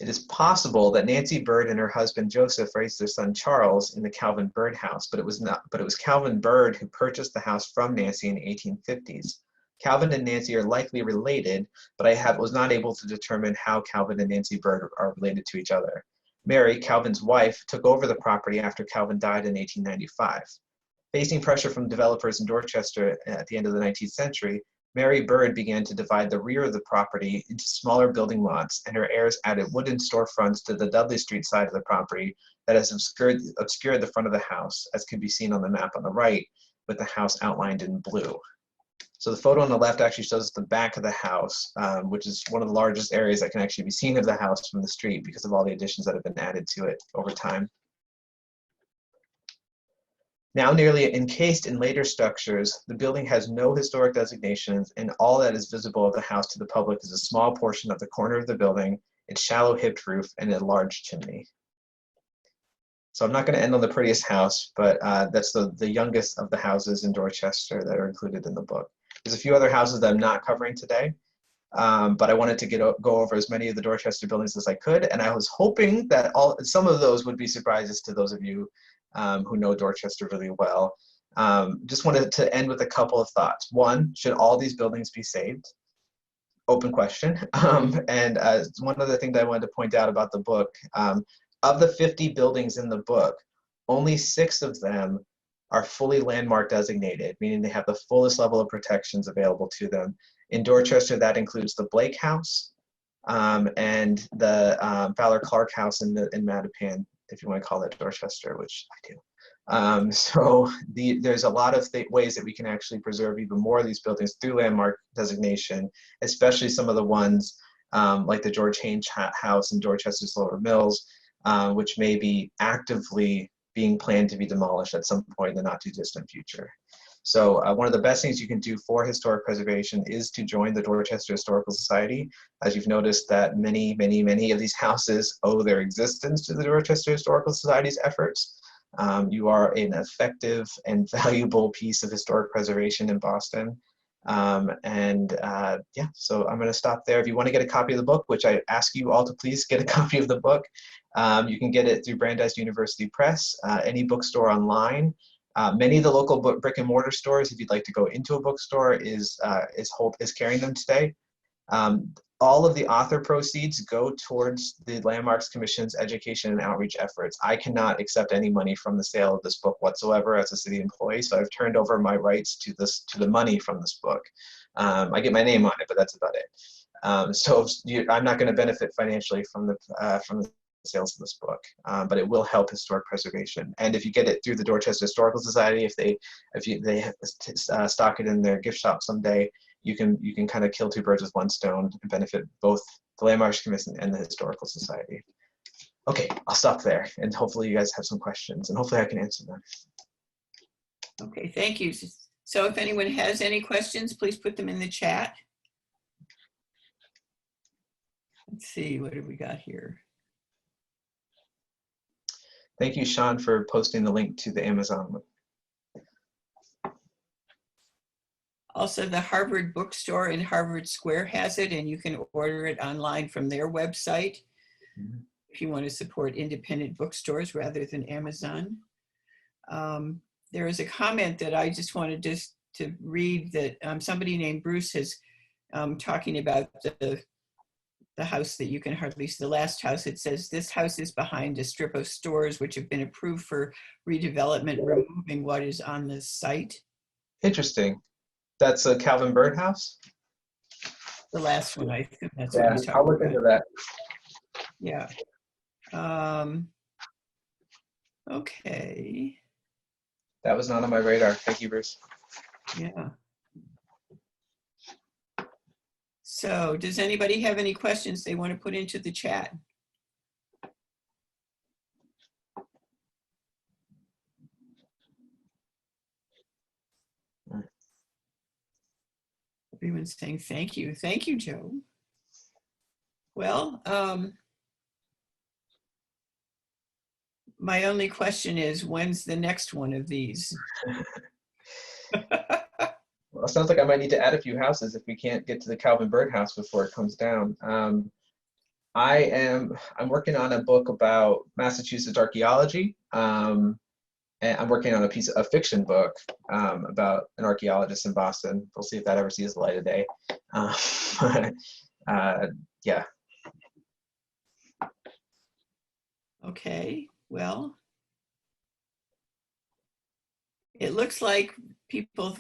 It is possible that Nancy Bird and her husband Joseph raised their son Charles in the Calvin Bird house, but it was Calvin Bird who purchased the house from Nancy in the 1850s. Calvin and Nancy are likely related, but I was not able to determine how Calvin and Nancy Bird are related to each other. Mary, Calvin's wife, took over the property after Calvin died in 1895. Facing pressure from developers in Dorchester at the end of the 19th century, Mary Bird began to divide the rear of the property into smaller building lots, and her heirs added wooden storefronts to the Dudley Street side of the property that has obscured the front of the house, as can be seen on the map on the right, with the house outlined in blue. So the photo on the left actually shows the back of the house, which is one of the largest areas that can actually be seen of the house from the street because of all the additions that have been added to it over time. Now nearly encased in later structures, the building has no historic designations, and all that is visible of the house to the public is a small portion of the corner of the building, its shallow hipped roof, and a large chimney. So I'm not going to end on the prettiest house, but that's the youngest of the houses in Dorchester that are included in the book. There's a few other houses that I'm not covering today, but I wanted to go over as many of the Dorchester buildings as I could, and I was hoping that some of those would be surprises to those of you who know Dorchester really well. Just wanted to end with a couple of thoughts. One, should all these buildings be saved? open question. And one other thing that I wanted to point out about the book, of the 50 buildings in the book, only 6 of them are fully landmark designated, meaning they have the fullest level of protections available to them. In Dorchester, that includes the Blake House and the Fowler Clark House in Matapan, if you want to call that Dorchester, which I do. So there's a lot of ways that we can actually preserve even more of these buildings through landmark designation, especially some of the ones like the George Haynes House in Dorchester's Lower Mills, which may be actively being planned to be demolished at some point in the not too distant future. So one of the best things you can do for historic preservation is to join the Dorchester Historical Society. As you've noticed that many of these houses owe their existence to the Dorchester Historical Society's efforts. You are an effective and valuable piece of historic preservation in Boston. Yeah, so I'm going to stop there. If you want to get a copy of the book, which I ask you all to please get a copy of the book, you can get it through Brandeis University Press, any bookstore online. Many of the local brick and mortar stores, if you'd like to go into a bookstore, is carrying them today. All of the author proceeds go towards the Landmarks Commission's education and outreach efforts. I cannot accept any money from the sale of this book whatsoever as a city employee, so I've turned over my rights to the money from this book. I get my name on it, but that's about it. I'm not going to benefit financially from the sales of this book, but it will help historic preservation. And if you get it through the Dorchester Historical Society, if they stock it in their gift shop someday, you can kind of kill 2 birds with 1 stone and benefit both the Landmarks Commission and the Historical Society. Okay, I'll stop there, and hopefully you guys have some questions, and hopefully I can answer them. Okay, thank you. So if anyone has any questions, please put them in the chat. Let's see, what have we got here? Thank you, Sean, for posting the link to the Amazon one. Also, the Harvard bookstore in Harvard Square has it, and you can order it online from their website if you want to support independent bookstores rather than Amazon. There is a comment that I just wanted to read that somebody named Bruce is talking about the house that you can hardly see, the last house. It says, this house is behind a strip of stores which have been approved for redevelopment, removing what is on the site. Interesting. That's a Calvin Bird house? The last one, I think that's what he's talking about. I'll look into that. Yeah. Okay. That was not on my radar. Thank you, Bruce. Yeah. So does anybody have any questions they want to put into the chat? Everyone's saying thank you. Thank you, Joe. Well, my only question is, when's the next one of these? Well, it sounds like I might need to add a few houses if we can't get to the Calvin Bird house before it comes down. I'm working on a book about Massachusetts archaeology. And I'm working on a fiction book about an archaeologist in Boston. We'll see if that ever sees the light of day. Yeah. Okay, well, it looks like people,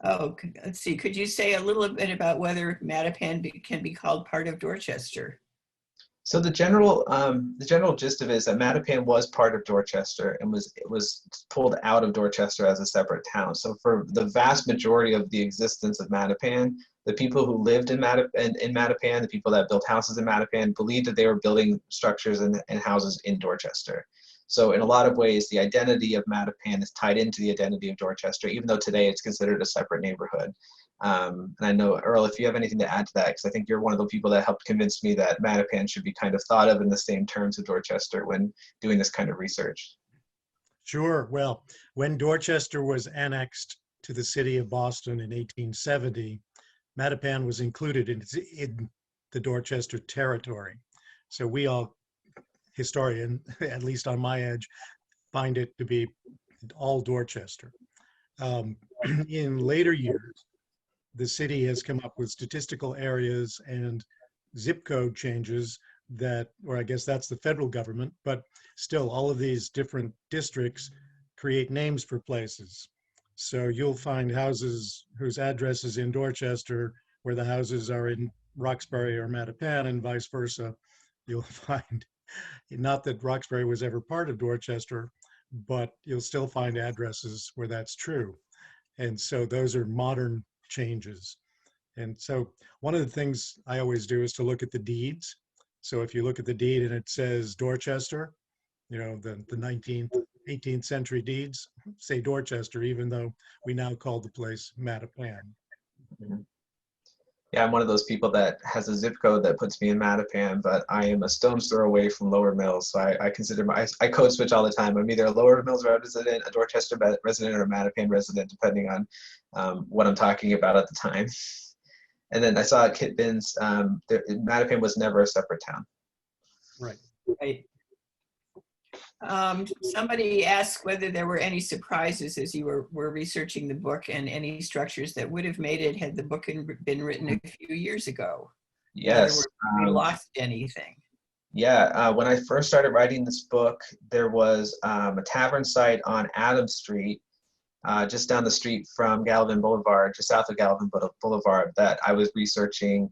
let's see, could you say a little bit about whether Matapan can be called part of Dorchester? So the general gist of it is that Matapan was part of Dorchester and was pulled out of Dorchester as a separate town. So for the vast majority of the existence of Matapan, the people who lived in Matapan, the people that built houses in Matapan, believed that they were building structures and houses in Dorchester. So in a lot of ways, the identity of Matapan is tied into the identity of Dorchester, even though today it's considered a separate neighborhood. And I know, Earl, if you have anything to add to that, because I think you're one of the people that helped convince me that Matapan should be kind of thought of in the same terms of Dorchester when doing this kind of research. Sure. Well, when Dorchester was annexed to the city of Boston in 1870, Matapan was included in the Dorchester territory. So we all, historian, at least on my edge, find it to be all Dorchester. In later years, the city has come up with statistical areas and zip code changes that, or I guess that's the federal government, but still all of these different districts create names for places. So you'll find houses whose address is in Dorchester where the houses are in Roxbury or Matapan, and vice versa. You'll find, not that Roxbury was ever part of Dorchester, but you'll still find addresses where that's true. And so those are modern changes. And so one of the things I always do is to look at the deeds. So if you look at the deed and it says Dorchester, you know, the 19th, 18th century deeds say Dorchester, even though we now call the place Matapan. Mhm. Yeah, I'm one of those people that has a zip code that puts me in Matapan, but I am a stone's throw away from Lower Mills. So I consider I code switch all the time. I'm either a Lower Mills resident, a Dorchester resident, or a Matapan resident, depending on what I'm talking about at the time. And then I saw at Kitbins, Matapan was never a separate town. Right. Right. Somebody asked whether there were any surprises as you were researching the book, and any structures that would have made it had the book been written a few years ago. In other Yes. words, we lost anything. Yeah, when I first started writing this book, there was a tavern site on Adams Street, just down the street from Gallivan Boulevard, just south of Gallivan Boulevard, that I was researching.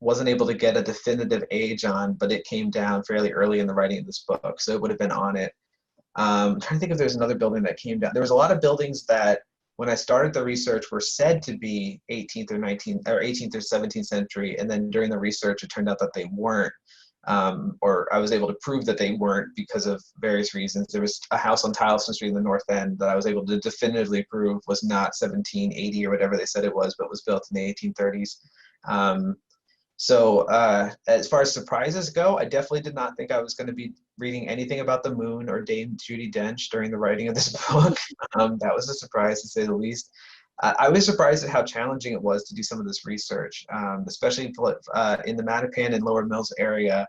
Wasn't able to get a definitive age on, but it came down fairly early in the writing of this book, so it would have been on it. I'm trying to think if there's another building that came down. There was a lot of buildings that, when I started the research, were said to be 18th or 19th or 18th or 17th century, and then during the research, it turned out that they weren't, or I was able to prove that they weren't because of various reasons. There was a house on Tileston Street in the North End that I was able to definitively prove was not 1780 or whatever they said it was, but was built in the 1830s. So as far as surprises go, I definitely did not think I was going to be reading anything about the moon or Dame Judi Dench during the writing of this book. That was a surprise, to say the least. I was surprised at how challenging it was to do some of this research, especially in the Matapan and Lower Mills area.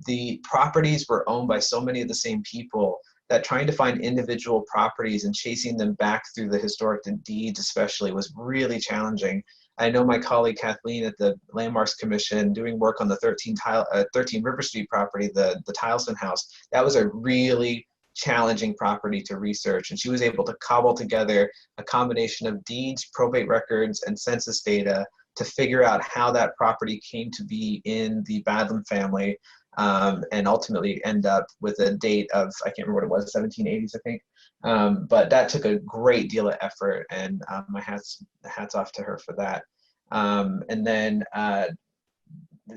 The properties were owned by so many of the same people that trying to find individual properties and chasing them back through the historic deeds especially was really challenging. I know my colleague Kathleen at the Landmarks Commission doing work on the 13 River Street property, the Tileson house. That was a really challenging property to research, and she was able to cobble together a combination of deeds, probate records, and census data to figure out how that property came to be in the Badlam family, and ultimately end up with a date of, I can't remember what it was, 1780s, I think. But that took a great deal of effort, and my hats off to her for that. And then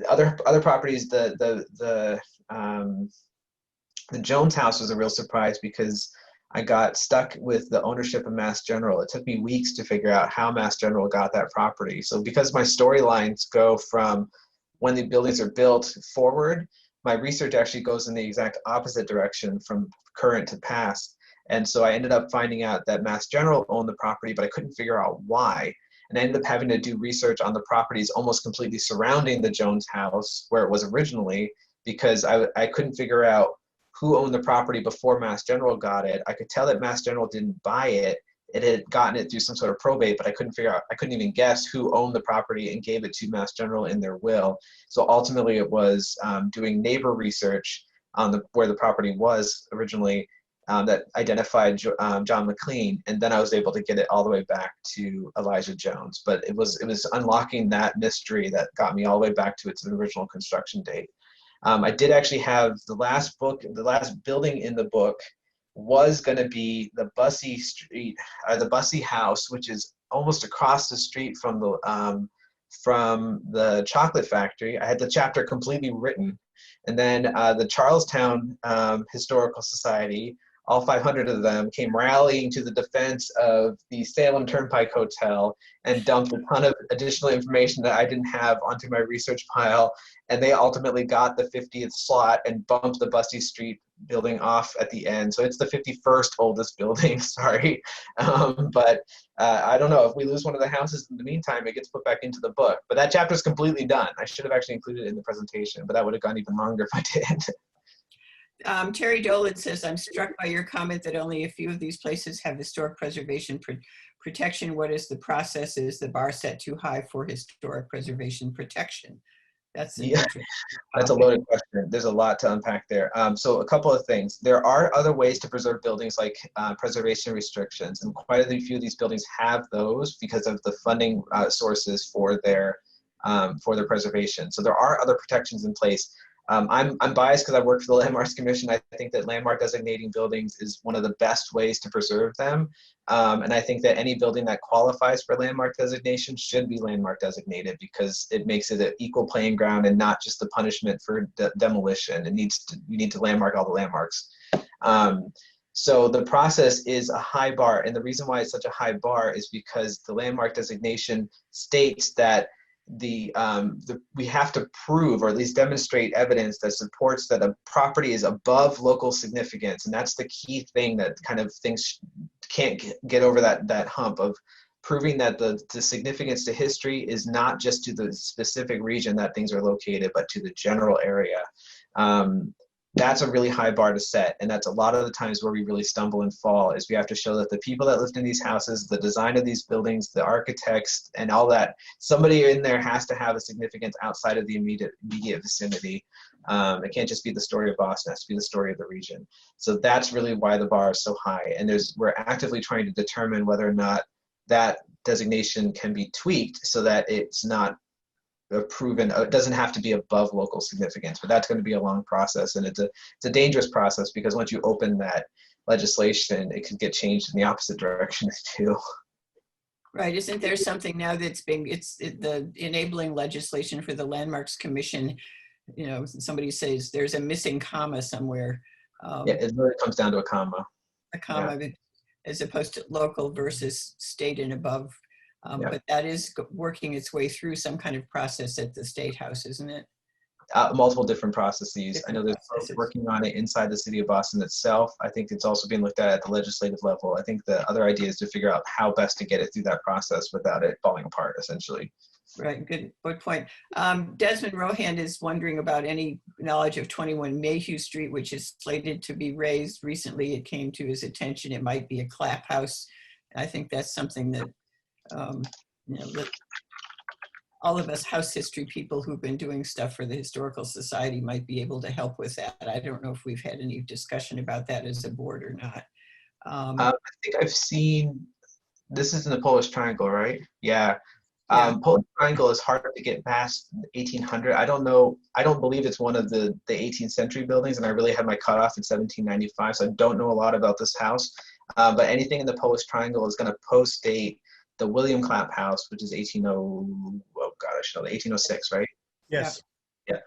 other properties, the Jones house was a real surprise because I got stuck with the ownership of Mass General. It took me weeks to figure out how Mass General got that property. So because my storylines go from when the buildings are built forward, my research actually goes in the exact opposite direction from current to past. And so I ended up finding out that Mass General owned the property, but I couldn't figure out why. And I ended up having to do research on the properties almost completely surrounding the Jones house where it was originally, because I couldn't figure out who owned the property before Mass General got it. I could tell that Mass General didn't buy it. It had gotten it through some sort of probate, but I couldn't even guess who owned the property and gave it to Mass General in their will. So ultimately it was doing neighbor research on where the property was originally that identified John Mclean, and then I was able to get it all the way back to Elijah Jones. But it was unlocking that mystery that got me all the way back to its original construction date. I did actually have the last building in the book was going to be the Bussey Street, the Bussey House, which is almost across the street from the chocolate factory. I had the chapter completely written, and then the Charlestown Historical Society, all 500 of them, came rallying to the defense of the Salem Turnpike Hotel and dumped a ton of additional information that I didn't have onto my research pile. And they ultimately got the 50th slot and bumped the Bussey Street building off at the end. So it's the 51st oldest building, sorry. But I don't know, if we lose one of the houses in the meantime, it gets put back into the book. But that chapter is completely done. I should have actually included it in the presentation, but that would have gone even longer if I did. Terry Dolan says, I'm struck by your comment that only a few of these places have historic preservation protection, what is the process? Is the bar set too high for historic preservation protection? That's an Yeah. interesting That's a topic. loaded question. There's a lot to unpack there. So a couple of things. There are other ways to preserve buildings like preservation restrictions, and quite a few of these buildings have those because of the funding sources for their preservation. So there are other protections in place. I'm biased because I work for the Landmarks Commission. I think that landmark designating buildings is one of the best ways to preserve them. And I think that any building that qualifies for landmark designation should be landmark designated because it makes it an equal playing ground and not just the punishment for demolition. You need to landmark all the landmarks. So the process is a high bar. And the reason why it's such a high bar is because the landmark designation states that we have to prove or at least demonstrate evidence that supports that a property is above local significance. And that's the key thing that kind of things can't get over that hump of proving that the significance to history is not just to the specific region that things are located, but to the general area. That's a really high bar to set. And that's a lot of the times where we really stumble and fall is we have to show that the people that lived in these houses, the design of these buildings, the architects and all that, somebody in there has to have a significance outside of the immediate vicinity. It can't just be the story of Boston, it has to be the story of the region. So that's really why the bar is so high. And we're actively trying to determine whether or not that designation can be tweaked so that it's not proven, it doesn't have to be above local significance, but that's going to be a long process. And it's a dangerous process because once you open that legislation, it could get changed in the opposite direction too. Right, isn't there something now that's the enabling legislation for the Landmarks Commission, you know, somebody says there's a missing comma somewhere. Yeah, it really comes down to a comma. A comma, yeah. As opposed to local versus state and above. Yeah. But that is working its way through some kind of process at the State House, isn't it? Multiple different processes. I know there's folks working on it inside the city of Boston itself. I think it's also being looked at the legislative level. I think the other idea is to figure out how best to get it through that process without it falling apart, essentially. Right, good point. Desmond Rohan is wondering about any knowledge of 21 Mayhew Street, which is slated to be raised. Recently, it came to his attention. It might be a clap house. I think that's something that you know, that all of us house history people who've been doing stuff for the Historical Society might be able to help with that. I don't know if we've had any discussion about that as a board or not. I think I've seen, this is in the Polish Triangle, right? Yeah. Polish Triangle is hard to get past 1800. I don't know. I don't believe it's one of the 18th century buildings, and I really had my cutoff in 1795, so I don't know a lot about this house. But anything in the Polish Triangle is going to post-date the William Clapp House, which is 1806, right? Yes. Yeah.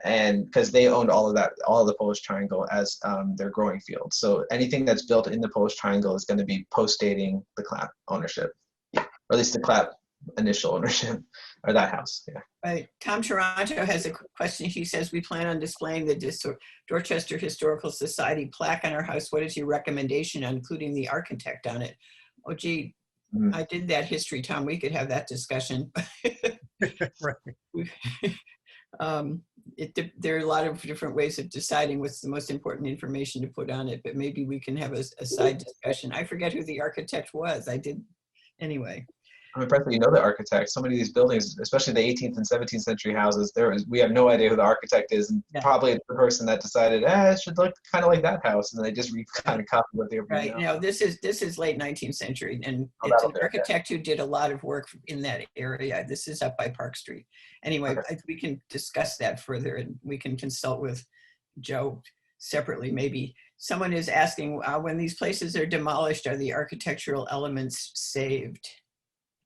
And because they owned all of the Polish Triangle as their growing field. So anything that's built in the Polish Triangle is going to be post-dating the Clapp ownership, or at least the Clapp initial ownership, or that house. Yeah. Right. Tom Toronto has a question. He says, we plan on displaying the Dorchester Historical Society plaque on our house. What is your recommendation on including the architect on it? Oh, gee. I did that history, Tom. We could have that discussion. Right. There are a lot of different ways of deciding what's the most important information to put on it, but maybe we can have a side discussion. I forget who the architect was. I did anyway. I'm impressed that you know the architect. So many of these buildings, especially the 18th and 17th century houses, we have no idea who the architect is, and probably the person that decided, it should look kind of like that house, and they just kind of copied what they were. Right. No, this is late 19th century, and it's an architect who did a lot of work in that area. This is up by Park Street. Anyway, okay. We can discuss that further, and we can consult with Joe separately. Maybe someone is asking, when these places are demolished, are the architectural elements saved?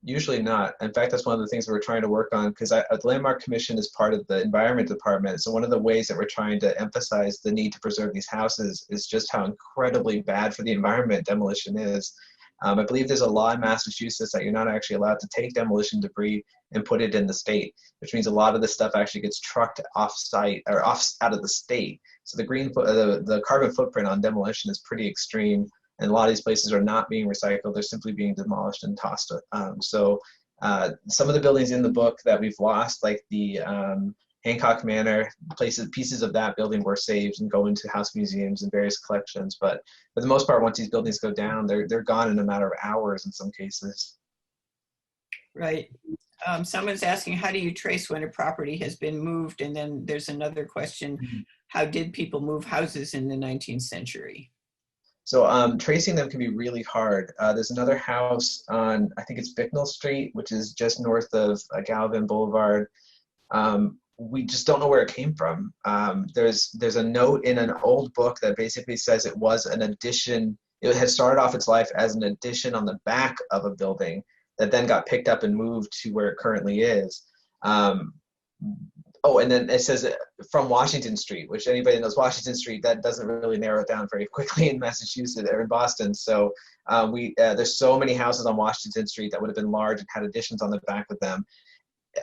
Usually not. In fact, that's one of the things we're trying to work on, because the Landmark Commission is part of the Environment Department. So one of the ways that we're trying to emphasize the need to preserve these houses is just how incredibly bad for the environment demolition is. I believe there's a law in Massachusetts that you're not actually allowed to take demolition debris and put it in the state, which means a lot of the stuff actually gets trucked off-site or out of the state. So the carbon footprint on demolition is pretty extreme. And a lot of these places are not being recycled. They're simply being demolished and tossed. So some of the buildings in the book that we've lost, like the Hancock Manor, pieces of that building were saved and go into house museums and various collections. But for the most part, once these buildings go down, they're gone in a matter of hours in some cases. Right. Someone's asking, how do you trace when a property has been moved? And then there's another question, how did people move houses in the 19th century? So tracing them can be really hard. There's another house on, I think it's Bicknell Street, which is just north of Galvin Boulevard. We just don't know where it came from. There's a note in an old book that basically says it was an addition. It had started off its life as an addition on the back of a building that then got picked up and moved to where it currently is. Oh, and then it says from Washington Street, which anybody that knows Washington Street, that doesn't really narrow it down very quickly in Massachusetts or in Boston. So there's so many houses on Washington Street that would have been large and had additions on the back of them.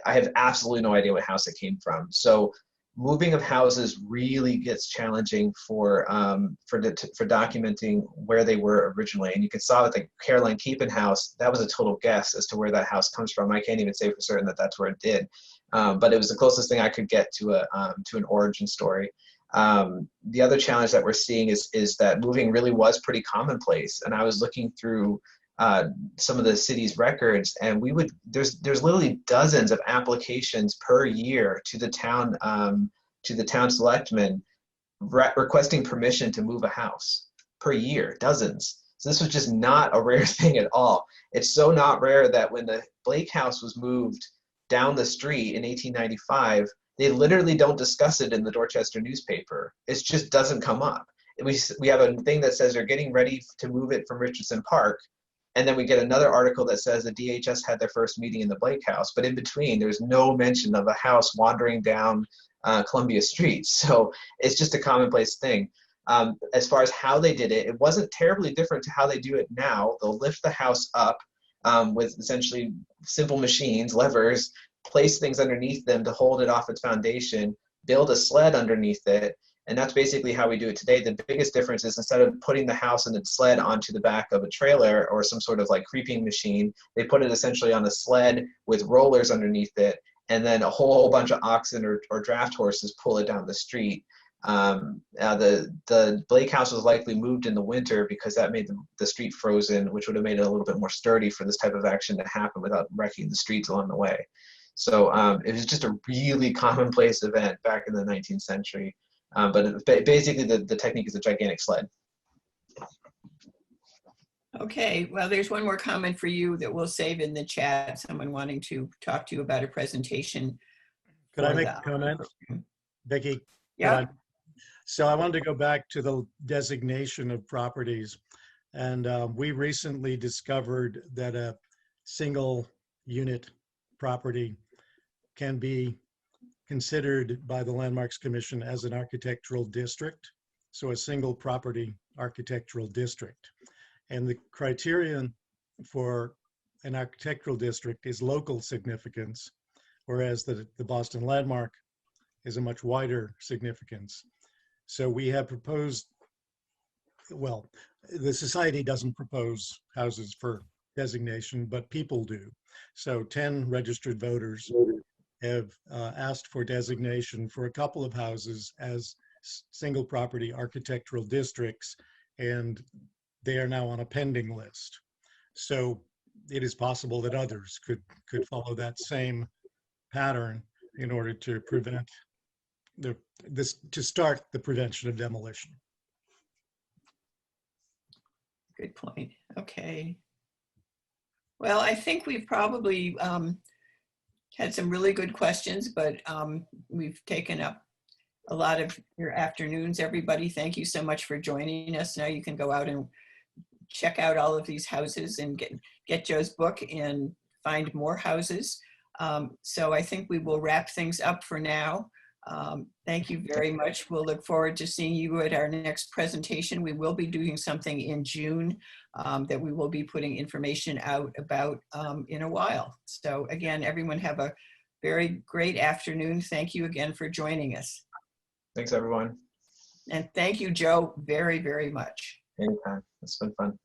I have absolutely no idea what house it came from. So moving of houses really gets challenging for documenting where they were originally. And you can saw with the Caroline Keepin house, that was a total guess as to where that house comes from. I can't even say for certain that that's where it did. But it was the closest thing I could get to an origin story. The other challenge that we're seeing is that moving really was pretty commonplace. And I was looking through some of the city's records, and there's literally dozens of applications per year to the town selectmen requesting permission to move a house per year, dozens. So this was just not a rare thing at all. It's so not rare that when the Blake house was moved down the street in 1895, they literally don't discuss it in the Dorchester newspaper. It just doesn't come up. We have a thing that says they're getting ready to move it from Richardson Park. And then we get another article that says the DHS had their first meeting in the Blake house. But in between, there's no mention of a house wandering down Columbia Street. So it's just a commonplace thing. As far as how they did it, it wasn't terribly different to how they do it now. They'll lift the house up with essentially simple machines, levers, place things underneath them to hold it off its foundation, build a sled underneath it. And that's basically how we do it today. The biggest difference is instead of putting the house and its sled onto the back of a trailer or some sort of like creeping machine, they put it essentially on a sled with rollers underneath it, and then a whole bunch of oxen or draft horses pull it down the street. The Blake house was likely moved in the winter because that made the street frozen, which would have made it a little bit more sturdy for this type of action to happen without wrecking the streets along the way. So it was just a really commonplace event back in the 19th century. But basically the technique is a gigantic sled. Okay, well, there's one more comment for you that we'll save in the chat. Someone wanting to talk to you about a presentation. Could I make a comment, Becky? Yeah. So I wanted to go back to the designation of properties. And we recently discovered that a single unit property can be considered by the Landmarks Commission as an architectural district. So a single property architectural district. And the criterion for an architectural district is local significance, whereas the Boston Landmark is a much wider significance. So we have proposed, well, the society doesn't propose houses for designation, but people do. So 10 registered voters have asked for designation for a couple of houses as single property architectural districts, and they are now on a pending list. So it is possible that others could follow that same pattern in order to prevent to start the prevention of demolition. Good point. Okay. Well, I think we've probably had some really good questions, but we've taken up a lot of your afternoons, everybody. Thank you so much for joining us. Now you can go out and check out all of these houses and get Joe's book and find more houses. So I think we will wrap things up for now. Thank you very much. We'll look forward to seeing you at our next presentation. We will be doing something in June that we will be putting information out about in a while. So again, everyone have a very great afternoon. Thank you again for joining us. Thanks, everyone. And thank you, Joe, very, very much. Anytime. It's been fun.